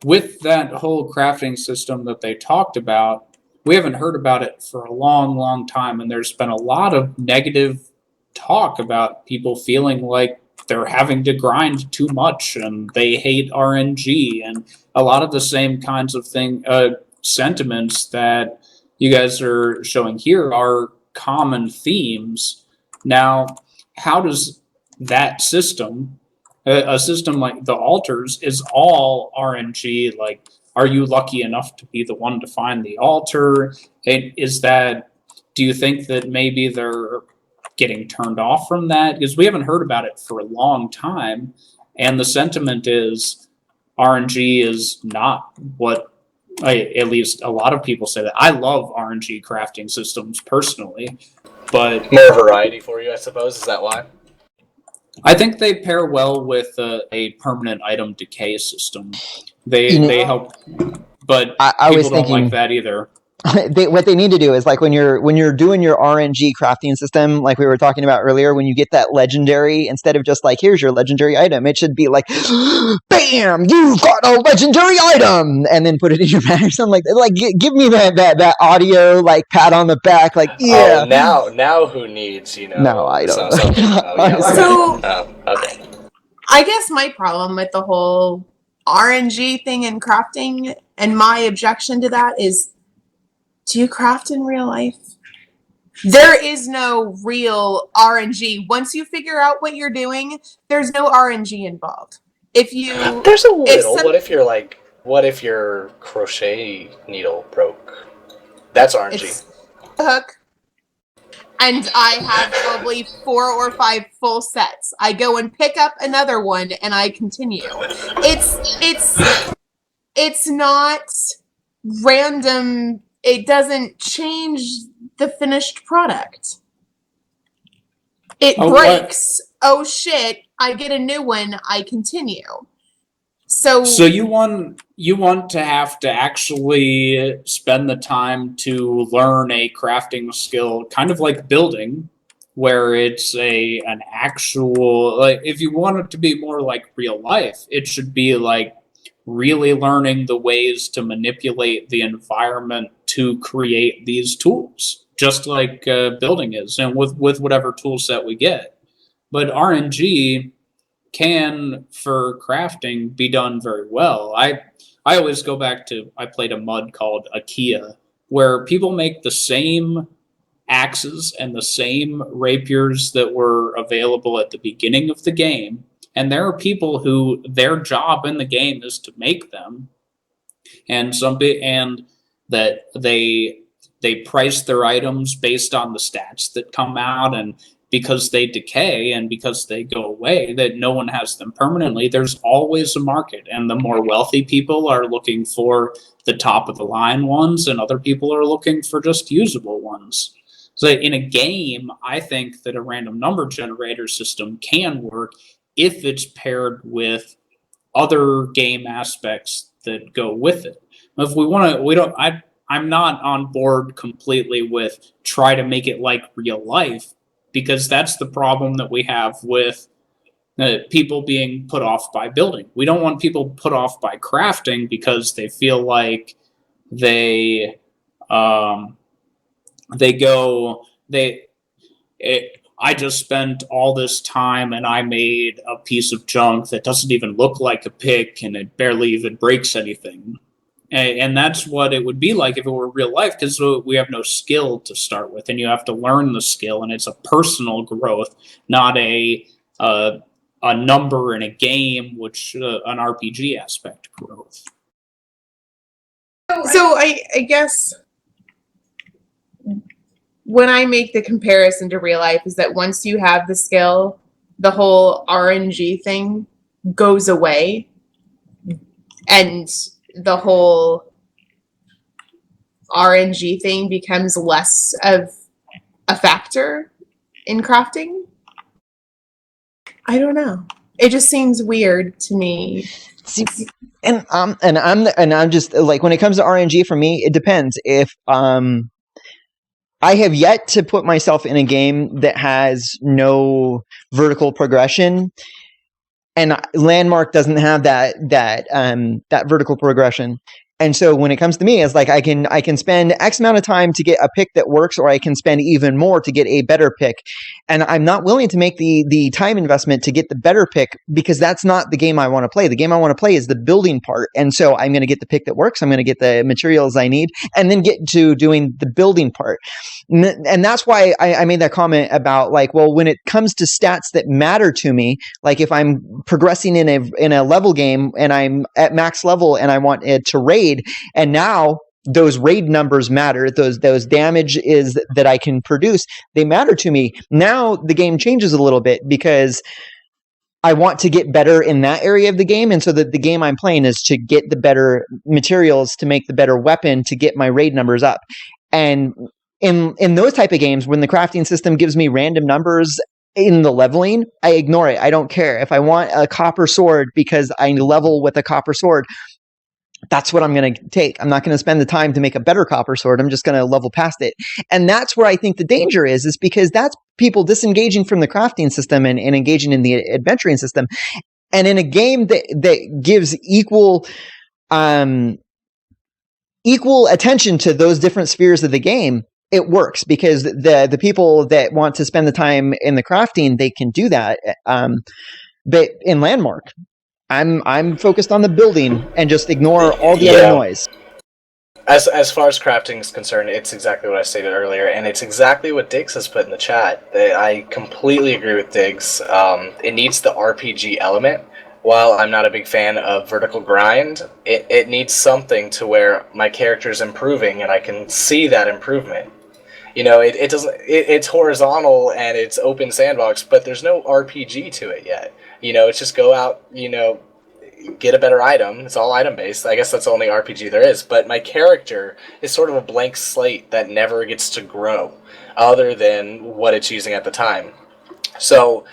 with that whole crafting system that they talked about, we haven't heard about it for a long, long time, and there's been a lot of negative talk about people feeling like they're having to grind too much and they hate RNG and a lot of the same kinds of sentiments that you guys are showing here are common themes. Now, how does that system, a system like the altars, is all RNG? Like, are you lucky enough to be the one to find the altar? Do you think that maybe they're getting turned off from that? Because we haven't heard about it for a long time, and the sentiment is RNG is not what, at least a lot of people say that. I love RNG crafting systems personally, but more variety for you, I suppose. Is that why? I think they pair well with a permanent item decay system. They help, but I people don't like that either. what they need to do is like when you're doing your RNG crafting system, like we were talking about earlier, when you get that legendary, instead of just like here's your legendary item, it should be like, bam, you've got a legendary item, and then put it in your bag or something like that. Like give me that audio like pat on the back, like yeah. Oh, now who needs No, I don't. Okay. I guess my problem with the whole RNG thing and crafting, and my objection to that is, do you craft in real life? There is no real RNG. Once you figure out what you're doing, there's no RNG involved. There's a little. What if your crochet needle broke? That's RNG. It's a hook. And I have probably 4 or 5 full sets. I go and pick up another one and I continue. It's not random. It doesn't change the finished product. It breaks. Oh shit, I get a new one, I continue. So you want to have to actually spend the time to learn a crafting skill, kind of like building, where it's an actual, like, if you want it to be more like real life, it should be like really learning the ways to manipulate the environment to create these tools, just like building is, and with whatever tool set we get. But RNG can, for crafting, be done very well. I always go back to, I played a mod called IKEA, where people make the same axes and the same rapiers that were available at the beginning of the game, and there are people who their job in the game is to make them, and that they price their items based on the stats that come out, and because they decay and because they go away, that no one has them permanently, there's always a market. And the more wealthy people are looking for the top of the line ones, and other people are looking for just usable ones. So in a game, I think that a random number generator system can work if it's paired with other game aspects that go with it. If we want to, I'm not on board completely with try to make it like real life, because that's the problem that we have with people being put off by building. We don't want people put off by crafting because they feel like I just spent all this time and I made a piece of junk that doesn't even look like a pick and it barely even breaks anything. And that's what it would be like if it were real life, because we have no skill to start with, and you have to learn the skill, and it's a personal growth, not a number in a game, which an RPG aspect growth. So I guess when I make the comparison to real life is that once you have the skill, the whole RNG thing goes away, and the whole RNG thing becomes less of a factor in crafting. I don't know. It just seems weird to me. See, and I'm just like, when it comes to RNG, for me, it depends. If I have yet to put myself in a game that has no vertical progression, and Landmark doesn't have that vertical progression. And so when it comes to me, it's like I can spend X amount of time to get a pick that works, or I can spend even more to get a better pick. And I'm not willing to make the time investment to get the better pick, because that's not the game I want to play. The game I want to play is the building part. And so I'm going to get the pick that works. I'm going to get the materials I need, and then get to doing the building part. And that's why I made that comment about, like, well, when it comes to stats that matter to me, like if I'm progressing in a level game and I'm at max level and I want it to raid, and now those raid numbers matter, those damage is that I can produce, they matter to me. Now the game changes a little bit, because I want to get better in that area of the game, and so that the game I'm playing is to get the better materials, to make the better weapon, to get my raid numbers up. And in those type of games, when the crafting system gives me random numbers in the leveling, I ignore it. I don't care. If I want a copper sword because I level with a copper sword, that's what I'm going to take. I'm not going to spend the time to make a better copper sword. I'm just going to level past it. And that's where I think the danger is because that's people disengaging from the crafting system and engaging in the adventuring system. And in a game that gives equal attention to those different spheres of the game, it works because the people that want to spend the time in the crafting, they can do that. But in Landmark, I'm focused on the building and just ignore all the other noise. As far as crafting is concerned, it's exactly what I stated earlier, and it's exactly what Diggs has put in the chat. I completely agree with Diggs. It needs the RPG element. While I'm not a big fan of vertical grind, it needs something to where my character's improving and I can see that improvement. You know, it doesn't. It's horizontal and it's open sandbox, but there's no RPG to it yet. You know, it's just go out, you know, get a better item. It's all item based. I guess that's the only RPG there is. But my character is sort of a blank slate that never gets to grow, other than what it's using at the time. So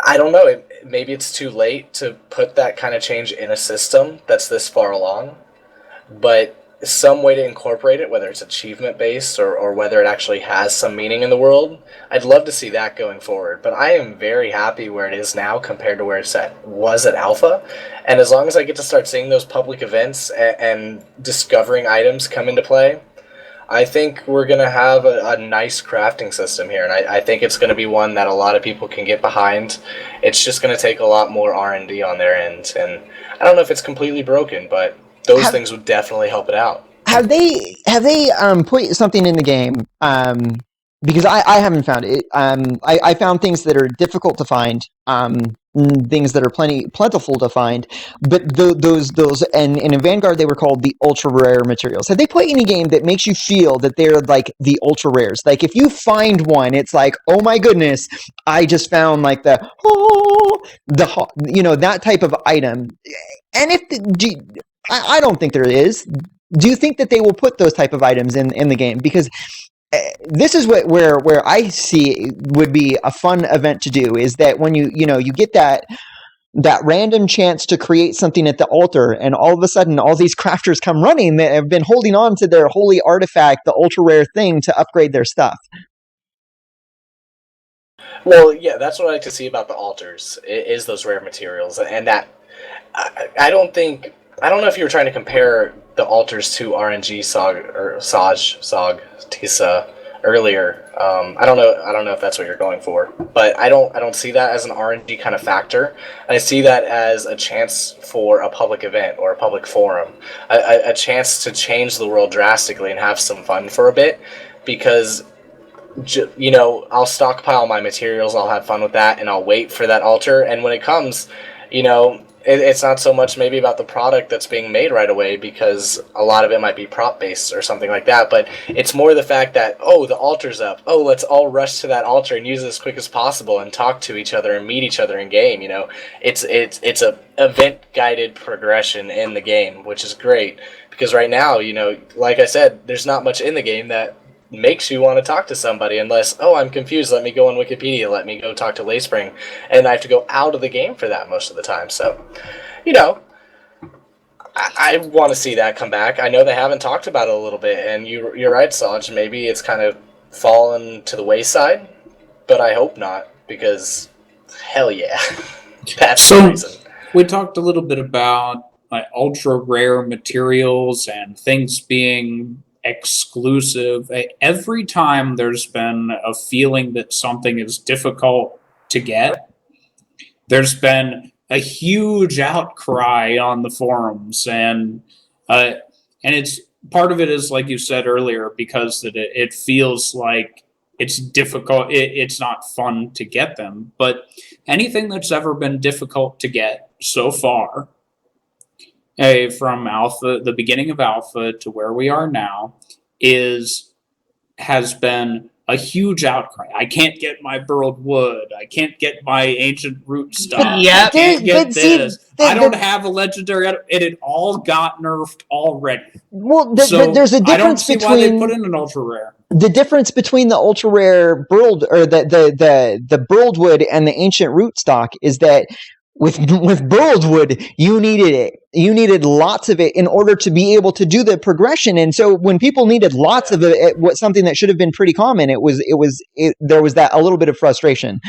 I don't know. Maybe it's too late to put that kind of change in a system that's this far along, but some way to incorporate it, whether it's achievement based or whether it actually has some meaning in the world, I'd love to see that going forward. But I am very happy where it is now compared to where was at alpha, and as long as I get to start seeing those public events and discovering items come into play, I think we're going to have a nice crafting system here, and I think it's going to be one that a lot of people can get behind. It's just going to take a lot more R&D on their end, and I don't know if it's completely broken, but those things would definitely help it out. Have they put something in the game? Because I haven't found it. I found things that are difficult to find, things that are plentiful to find. But those and in Vanguard they were called the ultra rare materials. Have they put any game that makes you feel that they're like the ultra rares? Like if you find one, it's like, oh my goodness, I just found like that type of item. And I don't think there is. Do you think that they will put those type of items in the game? Because this is where I see would be a fun event to do, is that when you get that random chance to create something at the altar, and all of a sudden all these crafters come running that have been holding on to their holy artifact, the ultra rare thing, to upgrade their stuff. Well, yeah, that's what I like to see about the altars, is those rare materials, and that I don't know if you were trying to compare the altars to RNG SOG Tisa earlier. I don't know if that's what you're going for, but I don't see that as an RNG kind of factor. I see that as a chance for a public event or a public forum, a chance to change the world drastically and have some fun for a bit, because I'll stockpile my materials, I'll have fun with that, and I'll wait for that altar, and when it comes, it's not so much maybe about the product that's being made right away, because a lot of it might be prop based or something like that, but it's more the fact that, the altar's up, let's all rush to that altar and use it as quick as possible and talk to each other and meet each other in game. It's a event guided progression in the game, which is great, because right now, like I said, there's not much in the game that makes you want to talk to somebody, unless, I'm confused, let me go on Wikipedia, let me go talk to Layspring, and I have to go out of the game for that most of the time. So, I want to see that come back. I know they haven't talked about it a little bit, and you're right, Saj, maybe it's kind of fallen to the wayside, but I hope not, because hell yeah. That's the reason. We talked a little bit about ultra rare materials and things being exclusive. Every time there's been a feeling that something is difficult to get, there's been a huge outcry on the forums, and it's part of it is, like you said earlier, because it feels like it's difficult, it's not fun to get them. But anything that's ever been difficult to get so far, from alpha, the beginning of alpha to where we are now, has been a huge outcry. I can't get my burled wood. I can't get my ancient root stock. Yep. I can't get this. I don't have a legendary. It all got nerfed already. Well, there's a difference I don't see between why they put in an ultra rare. The difference between the ultra rare burled, or the burled wood, and the ancient root stock is that with burled wood, you needed it. You needed lots of it in order to be able to do the progression. And so when people needed lots of it, what something that should have been pretty common, there was that a little bit of frustration.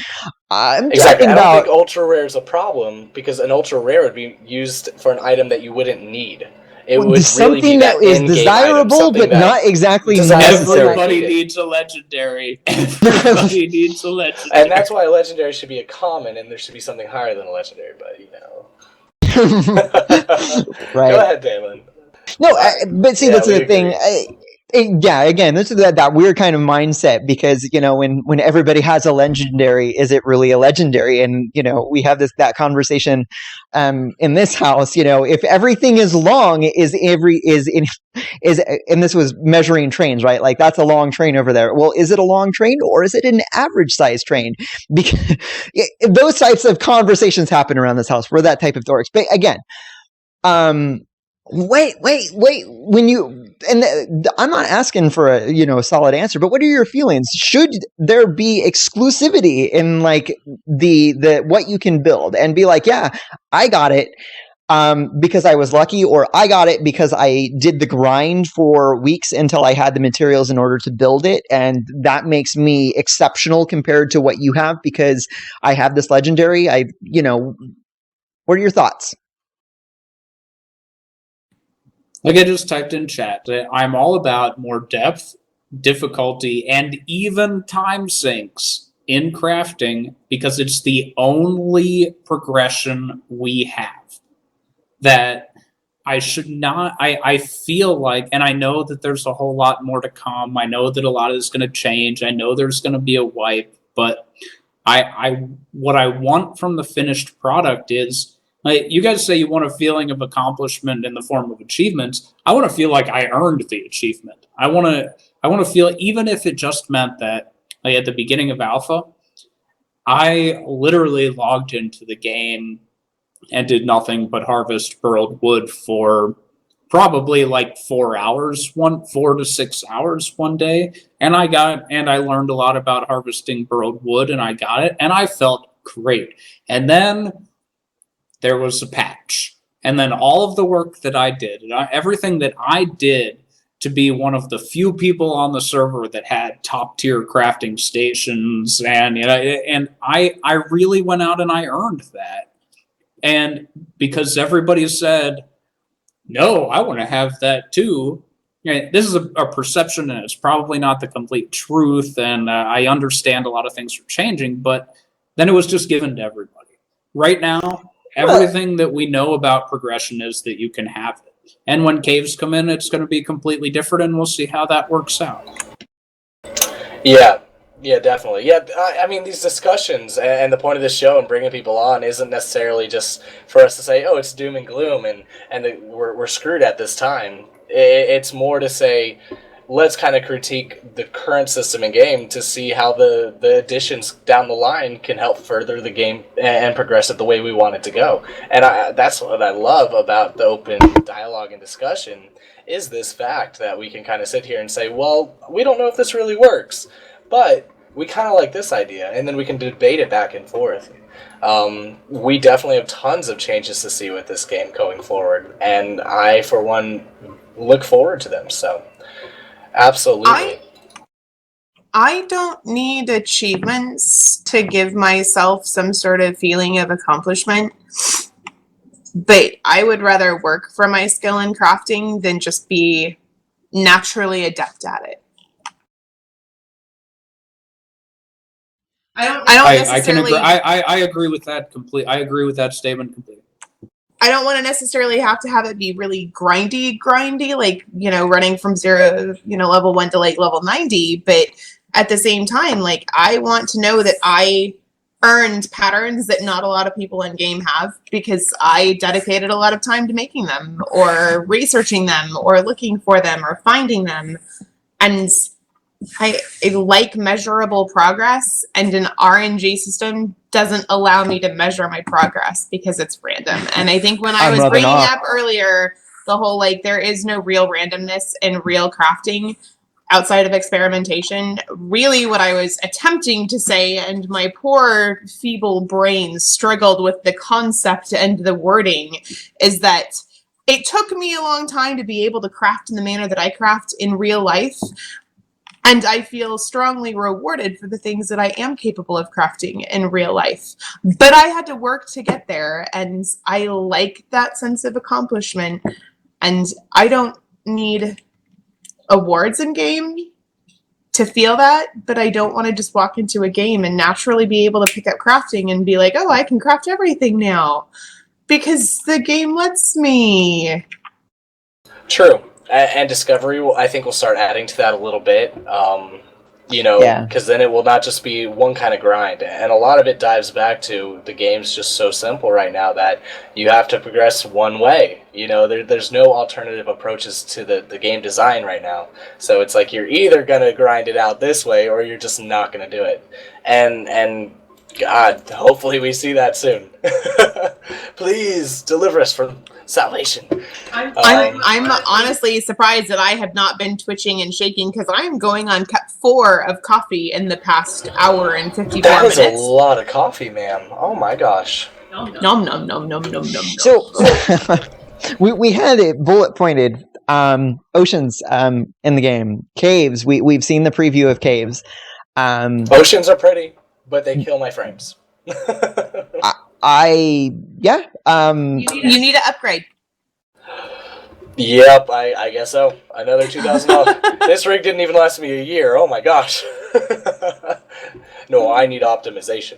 I'm exactly. I don't think ultra rare is a problem, because an ultra rare would be used for an item that you wouldn't need. It would something really be that is desirable, but not exactly necessary. Everybody needs a legendary. Everybody needs a legendary. And that's why a legendary should be a common, and there should be something higher than a legendary, but Right. Go ahead, Damon. No, but see, that's the thing. Again, this is that weird kind of mindset, because when everybody has a legendary, is it really a legendary? And we have that conversation in this house. If everything is long, and this was measuring trains, right? Like, that's a long train over there. Well, is it a long train, or is it an average size train? Because those types of conversations happen around this house. We're that type of dorks. But again, wait. I'm not asking for a solid answer, but what are your feelings? Should there be exclusivity in like the what you can build, and be like, yeah, I got it because I was lucky, or I got it because I did the grind for weeks until I had the materials in order to build it, and that makes me exceptional compared to what you have because I have this legendary? What are your thoughts? Like I just typed in chat, I'm all about more depth, difficulty, and even time sinks in crafting, because it's the only progression we have. That I should not, I feel like, and I know that there's a whole lot more to come. I know that a lot is going to change. I know there's going to be a wipe, but what I want from the finished product is, like, you guys say you want a feeling of accomplishment in the form of achievements. I want to feel like I earned the achievement. I want to feel, even if it just meant that, like, at the beginning of alpha, I literally logged into the game and did nothing but harvest burled wood for probably like 4 hours, 4 to 6 hours one day. And I learned a lot about harvesting burled wood, and I got it, and I felt great. And then there was a patch. And then all of the work that I did, and everything that I did to be one of the few people on the server that had top tier crafting stations, and I really went out and I earned that. And because everybody said, no, I want to have that too. This is a perception, and it's probably not the complete truth. And I understand a lot of things are changing, but then it was just given to everybody. Right now, everything that we know about progression is that you can have it. And when caves come in, it's going to be completely different, and we'll see how that works out. Yeah, definitely. Yeah, I mean, these discussions and the point of this show and bringing people on isn't necessarily just for us to say, oh, it's doom and gloom and we're screwed at this time. It's more to say, let's kind of critique the current system and game to see how the additions down the line can help further the game and progress it the way we want it to go. And that's what I love about the open dialogue and discussion, is this fact that we can kind of sit here and say, well, we don't know if this really works, but we kind of like this idea, and then we can debate it back and forth. We definitely have tons of changes to see with this game going forward, and I, for one, look forward to them. So, absolutely. I don't need achievements to give myself some sort of feeling of accomplishment, but I would rather work for my skill in crafting than just be naturally adept at it. I don't necessarily. I agree with that completely. I agree with that statement completely. I don't want to necessarily have to have it be really grindy, like, running from zero, level 1 to like level 90. But at the same time, like, I want to know that I earned patterns that not a lot of people in game have, because I dedicated a lot of time to making them, or researching them, or looking for them, or finding them. And I like measurable progress, and an RNG system doesn't allow me to measure my progress because it's random. And I think when I was bringing up earlier the whole, like, there is no real randomness in real crafting, outside of experimentation. Really what I was attempting to say, and my poor feeble brain struggled with the concept and the wording, is that it took me a long time to be able to craft in the manner that I craft in real life. And I feel strongly rewarded for the things that I am capable of crafting in real life. But I had to work to get there, and I like that sense of accomplishment. And I don't need awards in game to feel that, but I don't want to just walk into a game and naturally be able to pick up crafting and be like, oh, I can craft everything now. Because the game lets me. True. And Discovery, I think, will start adding to that a little bit, because then it will not just be one kind of grind. And a lot of it dives back to the game's just so simple right now that you have to progress one way. There's no alternative approaches to the game design right now. So it's like you're either going to grind it out this way or you're just not going to do it. And God, hopefully we see that soon. Please deliver us from salvation. I'm honestly surprised that I have not been twitching and shaking, because I am going on cup 4 of coffee in the past hour and 54 minutes. That is a lot of coffee, ma'am. Oh my gosh. Nom nom nom nom nom nom. So we had it bullet pointed. Oceans in the game. Caves. We've seen the preview of caves. Oceans are pretty, but they kill my frames. You need to upgrade. Yep, I guess so. Another $2,000. This rig didn't even last me a year. Oh my gosh. No, I need optimization,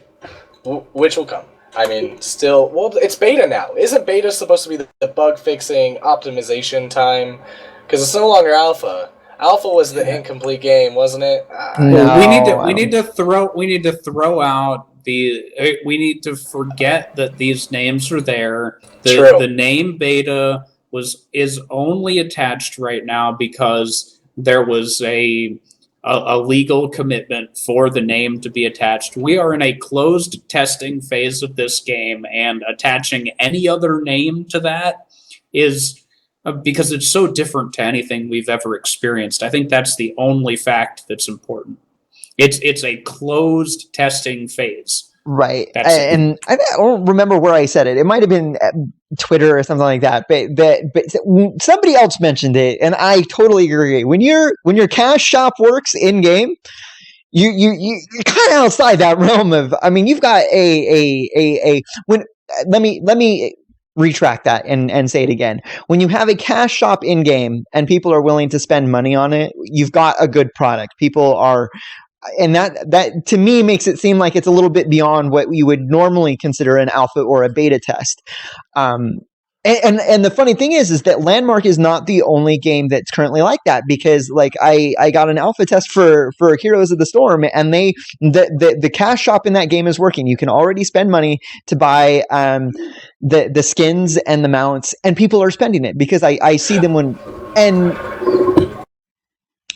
which will come. I mean, still, well, it's beta now. Isn't beta supposed to be the bug fixing optimization time? Because it's no longer alpha. Alpha was the incomplete game, wasn't it? No, we need to throw out we need to forget that these names are there. The name beta is only attached right now because there was a legal commitment for the name to be attached. We are in a closed testing phase of this game, and attaching any other name to that is because it's so different to anything we've ever experienced. I think that's the only fact that's important. It's a closed testing phase. Right. And I don't remember where I said it. It might have been Twitter or something like that. But somebody else mentioned it, and I totally agree. When your cash shop works in game, you're kind of outside that realm of. I mean, you've got let me retract that and say it again. When you have a cash shop in game and people are willing to spend money on it, you've got a good product. People are. And that to me makes it seem like it's a little bit beyond what you would normally consider an alpha or a beta test. And the funny thing is that Landmark is not the only game that's currently like that, because like I got an alpha test for Heroes of the Storm, and the cash shop in that game is working. You can already spend money to buy the skins and the mounts, and people are spending it because I see them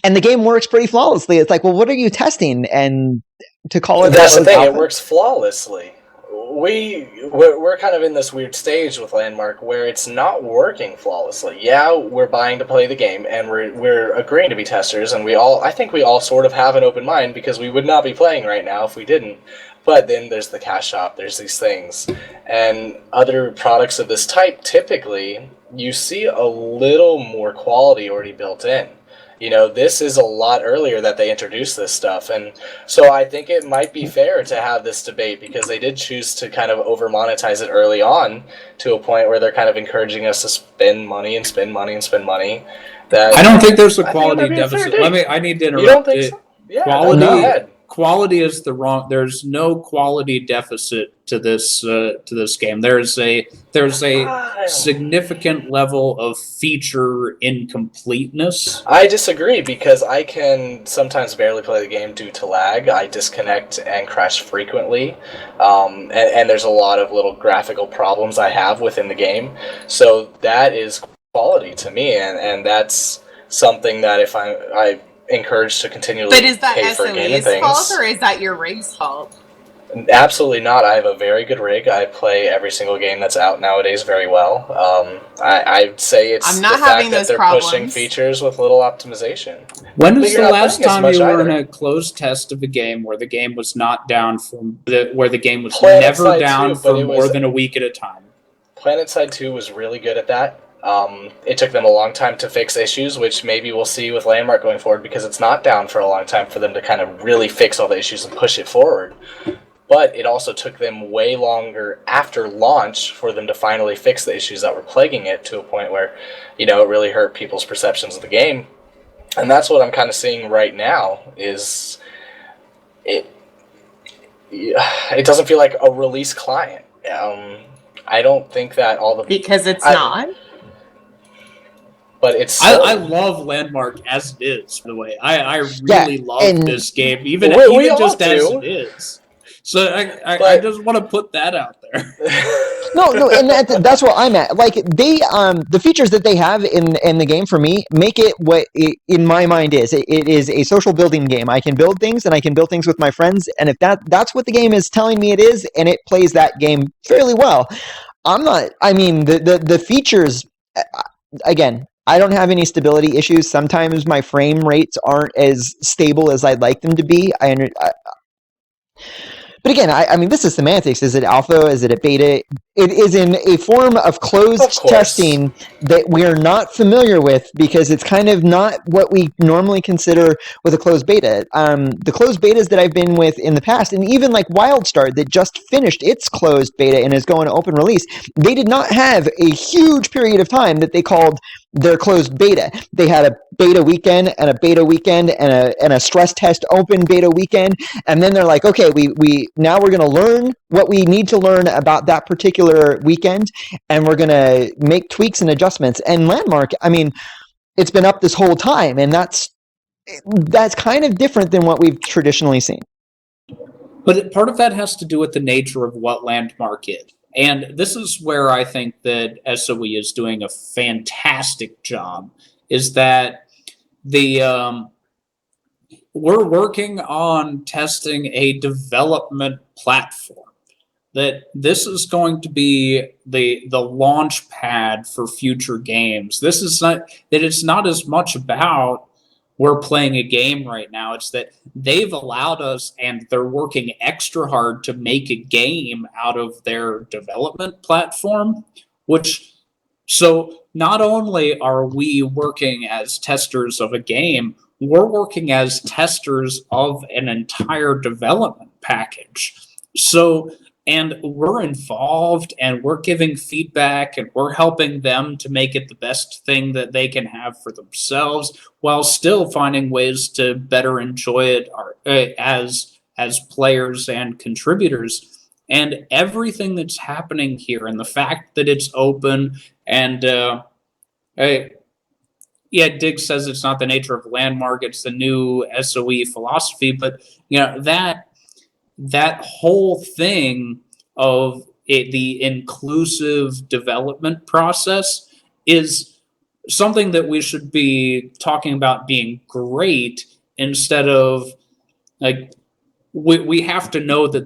and the game works pretty flawlessly. It's like, well, what are you testing? And to call it that's the thing, it works flawlessly. We're kind of in this weird stage with Landmark where it's not working flawlessly. Yeah, we're buying to play the game, and we're agreeing to be testers, and I think we all sort of have an open mind, because we would not be playing right now if we didn't. But then there's the cash shop, there's these things. And other products of this type, typically, you see a little more quality already built in. This is a lot earlier that they introduced this stuff. And so I think it might be fair to have this debate, because they did choose to kind of over-monetize it early on to a point where they're kind of encouraging us to spend money and spend money and spend money. I don't think there's a quality deficit. I need to interrupt. You don't think so? Yeah, quality is the wrong. There's no quality deficit to this game. There's a significant level of feature incompleteness. I disagree, because I can sometimes barely play the game due to lag. I disconnect and crash frequently, and there's a lot of little graphical problems I have within the game. So that is quality to me, and that's something that if I encouraged to continually But is that pay for game SOE's things. fault, or is that your rig's fault? Absolutely not. I have a very good rig. I play every single game that's out nowadays very well. I'd say it's I'm not the having fact that those they're problems. pushing features with little optimization. When But was you're the not last playing as time much you were either. in a closed test of a game where the game was not down where the game was Planet never Side down 2, for but it more was- than a week at a time? PlanetSide 2 was really good at that. It took them a long time to fix issues, which maybe we'll see with Landmark going forward, because it's not down for a long time for them to kind of really fix all the issues and push it forward. But it also took them way longer after launch for them to finally fix the issues that were plaguing it, to a point where, it really hurt people's perceptions of the game. And that's what I'm kind of seeing right now, is it doesn't feel like a release client. I don't think that all the... Because it's not? But it's I love Landmark as it is, by the way. I really love this game, even just as it is. So I just want to put that out there. No, and that's what I'm at. Like, they, the features that they have in the game, for me, make it what it, in my mind, is. It is a social building game. I can build things, and I can build things with my friends, and if that's what the game is telling me it is, and it plays that game fairly well. The features, again, I don't have any stability issues. Sometimes my frame rates aren't as stable as I'd like them to be. But again, this is semantics. Is it alpha? Is it a beta? It is in a form of closed testing that we are not familiar with, because it's kind of not what we normally consider with a closed beta. The closed betas that I've been with in the past, and even like WildStar that just finished its closed beta and is going to open release, they did not have a huge period of time that they called their closed beta. They had a beta weekend and a beta weekend and a stress test open beta weekend, and then they're like, okay, we now we're going to learn what we need to learn about that particular weekend, and we're going to make tweaks and adjustments. And Landmark, it's been up this whole time, and that's kind of different than what we've traditionally seen. But part of that has to do with the nature of what Landmark is. And this is where I think that SOE is doing a fantastic job, is that we're working on testing a development platform. That this is going to be the launch pad for future games. It's not as much about we're playing a game right now. It's that they've allowed us, and they're working extra hard to make a game out of their development platform, so not only are we working as testers of a game, we're working as testers of an entire development package. And we're involved, and we're giving feedback, and we're helping them to make it the best thing that they can have for themselves, while still finding ways to better enjoy it as players and contributors. And everything that's happening here, and the fact that it's open, and Dig says it's not the nature of Landmark, it's the new SOE philosophy, but that whole thing of the inclusive development process is something that we should be talking about being great, instead of we have to know that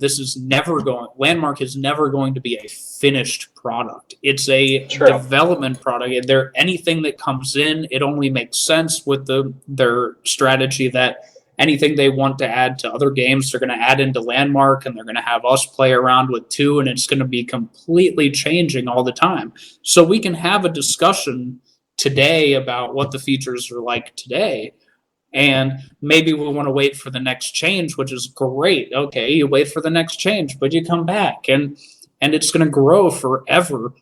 Landmark is never going to be a finished product. It's a development product. Anything that comes in, it only makes sense with their strategy that anything they want to add to other games, they're going to add into Landmark, and they're going to have us play around with too, and it's going to be completely changing all the time. So we can have a discussion today about what the features are like today, and maybe we want to wait for the next change, which is great. Okay, you wait for the next change, but you come back, and it's going to grow forever.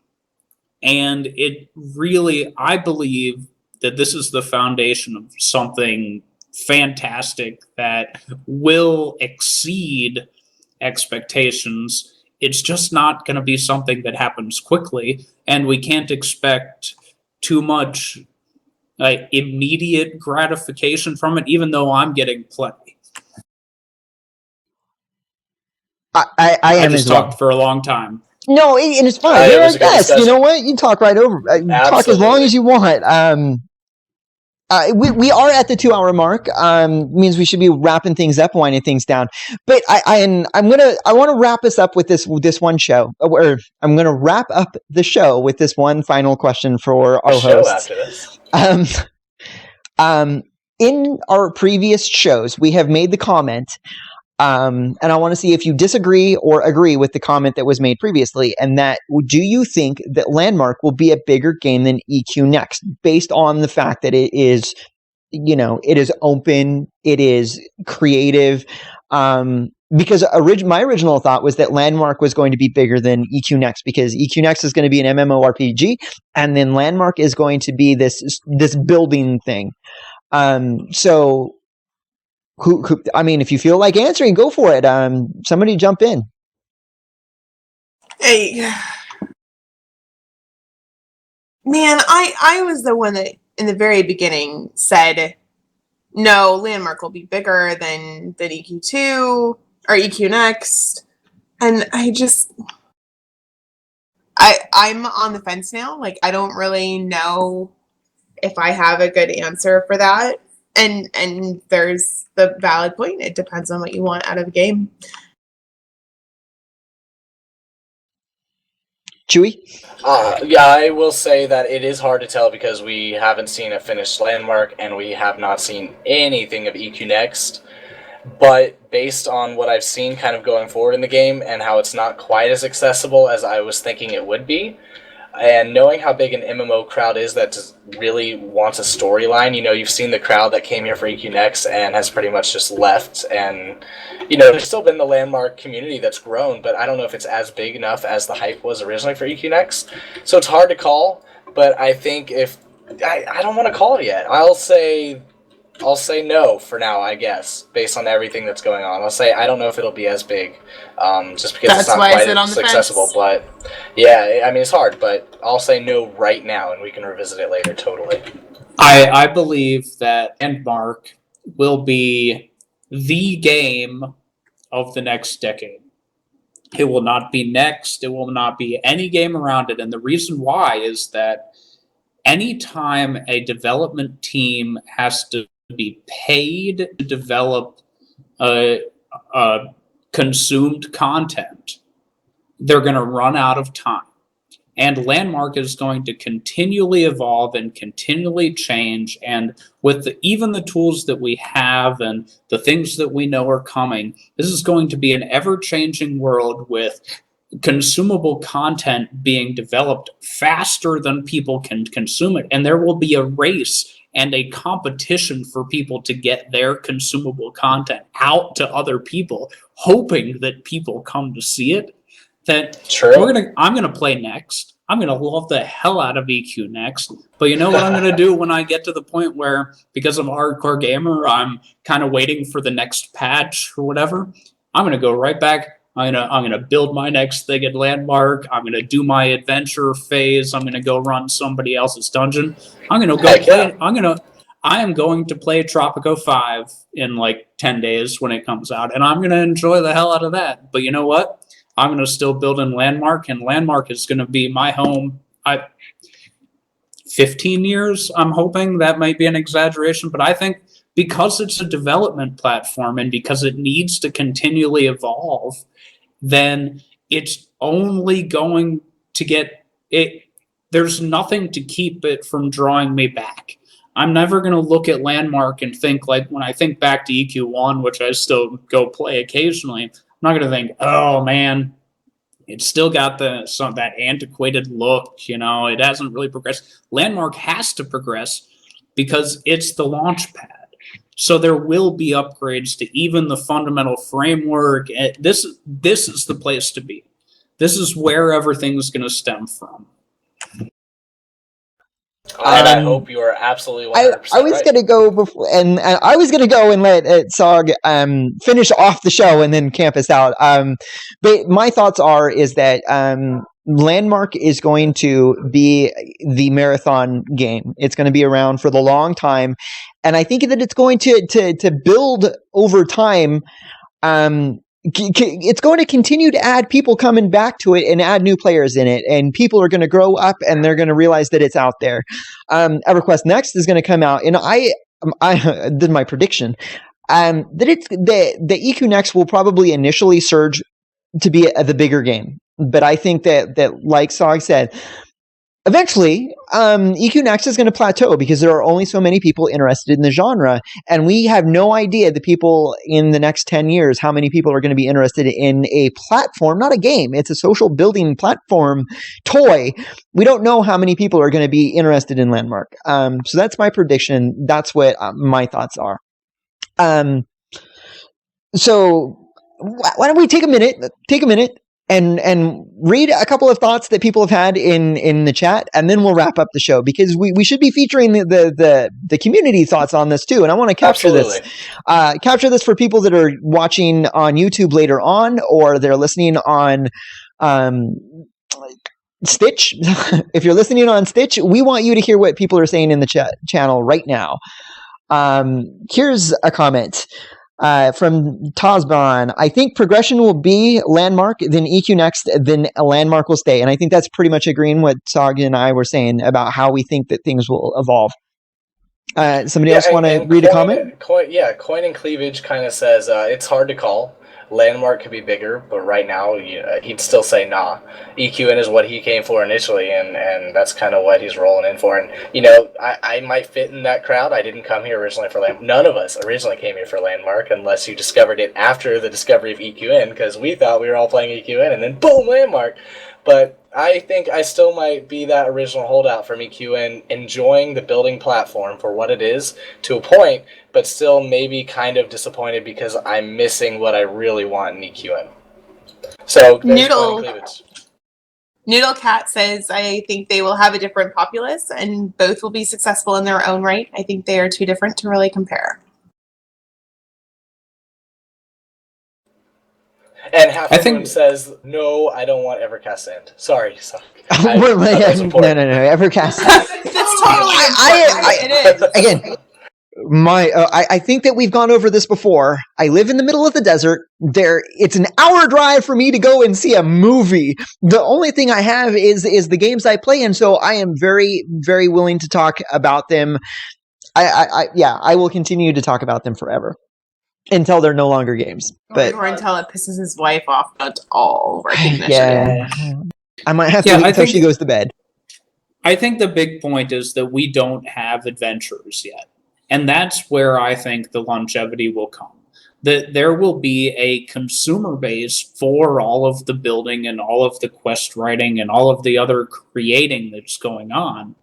And it really, I believe that this is the foundation of something fantastic that will exceed expectations. It's just not going to be something that happens quickly, and we can't expect too much immediate gratification from it, even though I'm getting plenty. I just talked for a long time. No, and it's fine. You're a guest. You know what? You talk right over. Talk as long as you want. we are at the 2-hour mark. Means we should be wrapping things up, winding things down. But I want to wrap us up with this one show. Or I'm gonna wrap up the show with this one final question for our hosts. After this. In our previous shows, we have made the comment, and I want to see if you disagree or agree with the comment that was made previously, and that do you think that Landmark will be a bigger game than EQ Next, based on the fact that it is, it is open, it is creative, because my original thought was that Landmark was going to be bigger than EQ Next, because EQ Next is going to be an MMORPG, and then Landmark is going to be this building thing. So who, I mean, if you feel like answering, go for it. Somebody jump in. Hey, man, I was the one that in the very beginning said, no, Landmark will be bigger than EQ2 or EQ Next. And I'm on the fence now. Like, I don't really know if I have a good answer for that. And there's the valid point. It depends on what you want out of the game. Chewy? Yeah, I will say that it is hard to tell because we haven't seen a finished Landmark and we have not seen anything of EQ Next. But based on what I've seen kind of going forward in the game and how it's not quite as accessible as I was thinking it would be, and knowing how big an MMO crowd is that just really wants a storyline, you've seen the crowd that came here for EQ Next and has pretty much just left. And, there's still been the Landmark community that's grown, but I don't know if it's as big enough as the hype was originally for EQ Next. So it's hard to call, but I think I don't want to call it yet. I'll say no for now, I guess, based on everything that's going on. I'll say I don't know if it'll be as big, just because it's not quite as accessible. But yeah, I mean, it's hard, but I'll say no right now, and we can revisit it later. Totally. I believe that Landmark will be the game of the next decade. It will not be Next. It will not be any game around it. And the reason why is that anytime a development team has to be paid to develop consumed content, they're going to run out of time. And Landmark is going to continually evolve and continually change. And with even the tools that we have and the things that we know are coming, this is going to be an ever-changing world with consumable content being developed faster than people can consume it. And there will be a race and a competition for people to get their consumable content out to other people, hoping that people come to see it. I'm gonna play Next. I'm gonna love the hell out of EQ Next. But you know what I'm gonna do when I get to the point where, because I'm a hardcore gamer, I'm kind of waiting for the next patch or whatever. I'm gonna go right back. I'm gonna build my next thing at Landmark. I'm gonna do my adventure phase. I'm gonna go run somebody else's dungeon. I am going to play Tropico 5 in like 10 days when it comes out, and I'm gonna enjoy the hell out of that. But you know what? I'm going to still build in Landmark, and Landmark is going to be my home. 15 years, I'm hoping. That might be an exaggeration, but I think because it's a development platform and because it needs to continually evolve, then it's only going to get it. There's nothing to keep it from drawing me back. I'm never going to look at Landmark and think, like, when I think back to EQ1, which I still go play occasionally, I'm not going to think, oh man, it's still got that antiquated look, it hasn't really progressed. Landmark has to progress because it's the launch pad. So there will be upgrades to even the fundamental framework. This is the place to be. This is where everything's going to stem from. And I hope you are absolutely 100% I was right. going to go before, and I was going to go and let Sog finish off the show and then camp us out. But my thoughts is that Landmark is going to be the marathon game. It's going to be around for the long time, and I think that it's going to build over time. it's going to continue to add people coming back to it and add new players in it, and people are going to grow up and they're going to realize that it's out there. EverQuest Next is going to come out, and I did my prediction that the EQ Next will probably initially surge to be the bigger game, but I think that like Sog said, eventually, EQ Next is going to plateau because there are only so many people interested in the genre, and we have no idea the people in the next 10 years, how many people are going to be interested in a platform, not a game. It's a social building platform toy. We don't know how many people are going to be interested in Landmark. So that's my prediction. That's what my thoughts are. So why don't we take a minute and read a couple of thoughts that people have had in the chat, and then we'll wrap up the show, because we should be featuring the community thoughts on this too. And I want to capture this for people that are watching on YouTube later on, or they're listening on Stitch. If you're listening on Stitch, we want you to hear what people are saying in the channel right now. Here's a comment. From Tazban, I think progression will be Landmark, then EQ Next, then a Landmark will stay. And I think that's pretty much agreeing what Sog and I were saying about how we think that things will evolve. Somebody else want to read a comment? Coin and Cleavage kind of says, it's hard to call. Landmark could be bigger, but right now he'd still say nah. EQN is what he came for initially, and that's kind of what he's rolling in for. And, I might fit in that crowd. I didn't come here originally for Landmark. None of us originally came here for Landmark, unless you discovered it after the discovery of EQN, because we thought we were all playing EQN, and then boom, Landmark. But I think I still might be that original holdout from EQN, enjoying the building platform for what it is to a point, but still maybe kind of disappointed because I'm missing what I really want in EQN. So, Noodle Cat says, I think they will have a different populace and both will be successful in their own right. I think they are too different to really compare. And half of them says, no, I don't want EverCast to end. Sorry. No, EverCast. That's totally it is. Again, I think that we've gone over this before. I live in the middle of the desert. It's an hour drive for me to go and see a movie. The only thing I have is the games I play, and so I am very, very willing to talk about them. I will continue to talk about them forever. Until they're no longer games. Or until it pisses his wife off at all recognition. Yeah. I might have to wait until she goes to bed. I think the big point is that we don't have adventurers yet. And that's where I think the longevity will come. That there will be a consumer base for all of the building and all of the quest writing and all of the other creating that's going on.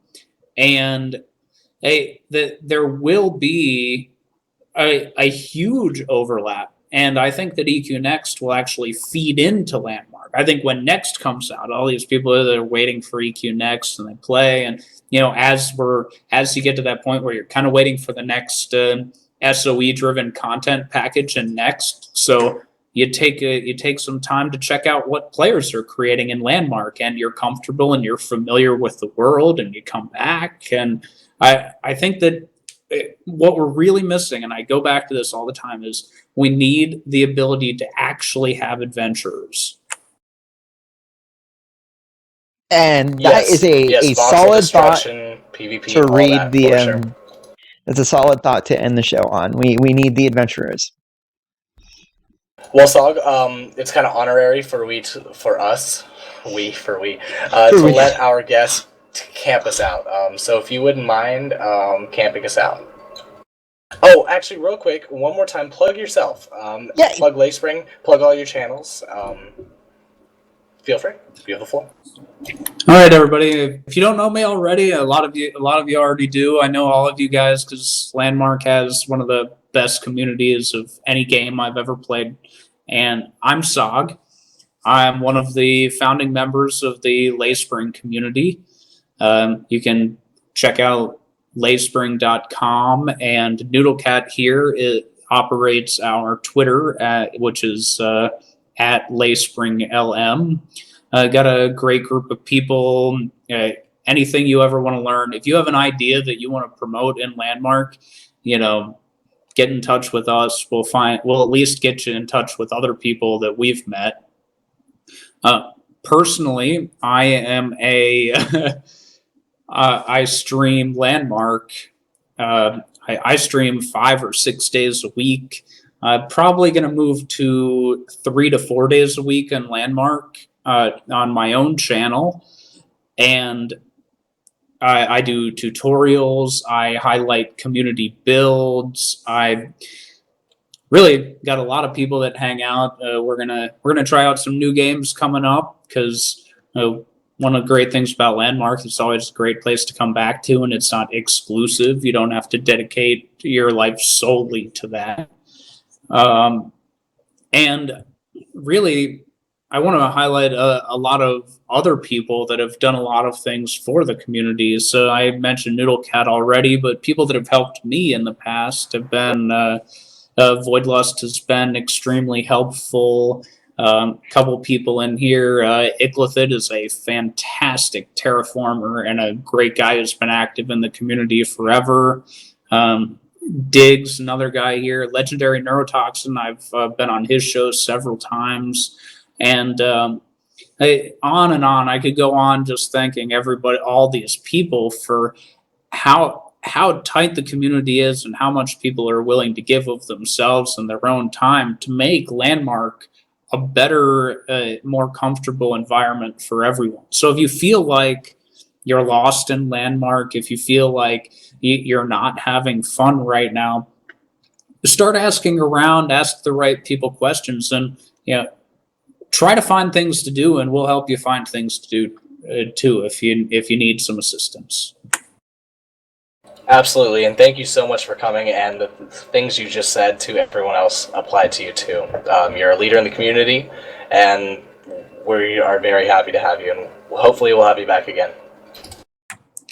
And there will be a huge overlap, and I think that EQ Next will actually feed into Landmark. I think when Next comes out, all these people that are waiting for EQ Next and they play, and as you get to that point where you're kind of waiting for the next SOE driven content package in Next, so you take some time to check out what players are creating in Landmark, and you're comfortable and you're familiar with the world, and you come back, and I think that what we're really missing, and I go back to this all the time, is we need the ability to actually have adventurers. And that is a solid thought PvP, to read the. It's a solid thought to end the show on. We need the adventurers. Well, Sog, it's kind of honorary for us to let our guests camp us out. So if you wouldn't mind camping us out. Oh, actually, real quick, one more time, plug yourself. Plug Layspring, plug all your channels. Feel free. You have the floor. All right, everybody. If you don't know me already, a lot of you already do. I know all of you guys because Landmark has one of the best communities of any game I've ever played. And I'm Sog. I'm one of the founding members of the Layspring community. You can check out layspring.com, and Noodlecat here operates our Twitter, which is at LayspringLM. Got a great group of people. Anything you ever want to learn. If you have an idea that you want to promote in Landmark, get in touch with us. We'll at least get you in touch with other people that we've met. Personally, I am I stream Landmark. I stream 5 or 6 days a week. Probably going to move to 3 to 4 days a week in Landmark on my own channel. And I do tutorials. I highlight community builds. I really got a lot of people that hang out. We're gonna try out some new games coming up because one of the great things about Landmark, it's always a great place to come back to, and it's not exclusive. You don't have to dedicate your life solely to that. And really, I want to highlight a lot of other people that have done a lot of things for the community. So I mentioned Noodlecat already, but people that have helped me in the past have been Voidlust has been extremely helpful. Couple people in here. Iclithid is a fantastic terraformer and a great guy who's been active in the community forever. Diggs, another guy here. Legendary Neurotoxin, I've been on his show several times. And on and on. I could go on just thanking everybody, all these people, for how tight the community is and how much people are willing to give of themselves and their own time to make Landmark a better, more comfortable environment for everyone. So if you feel like you're lost in Landmark, if you feel like you're not having fun right now, start asking around, ask the right people questions, and try to find things to do, and we'll help you find things to do too if you need some assistance. Absolutely, and thank you so much for coming, and the things you just said to everyone else apply to you too. You're a leader in the community, and we are very happy to have you, and hopefully we'll have you back again.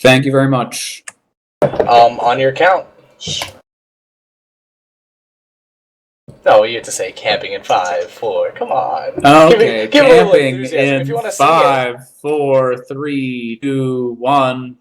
Thank you very much. On your count. No, you have to say camping in 5, 4. Come on. Okay, give camping if you want in to 5, 4, 3, 2, 1.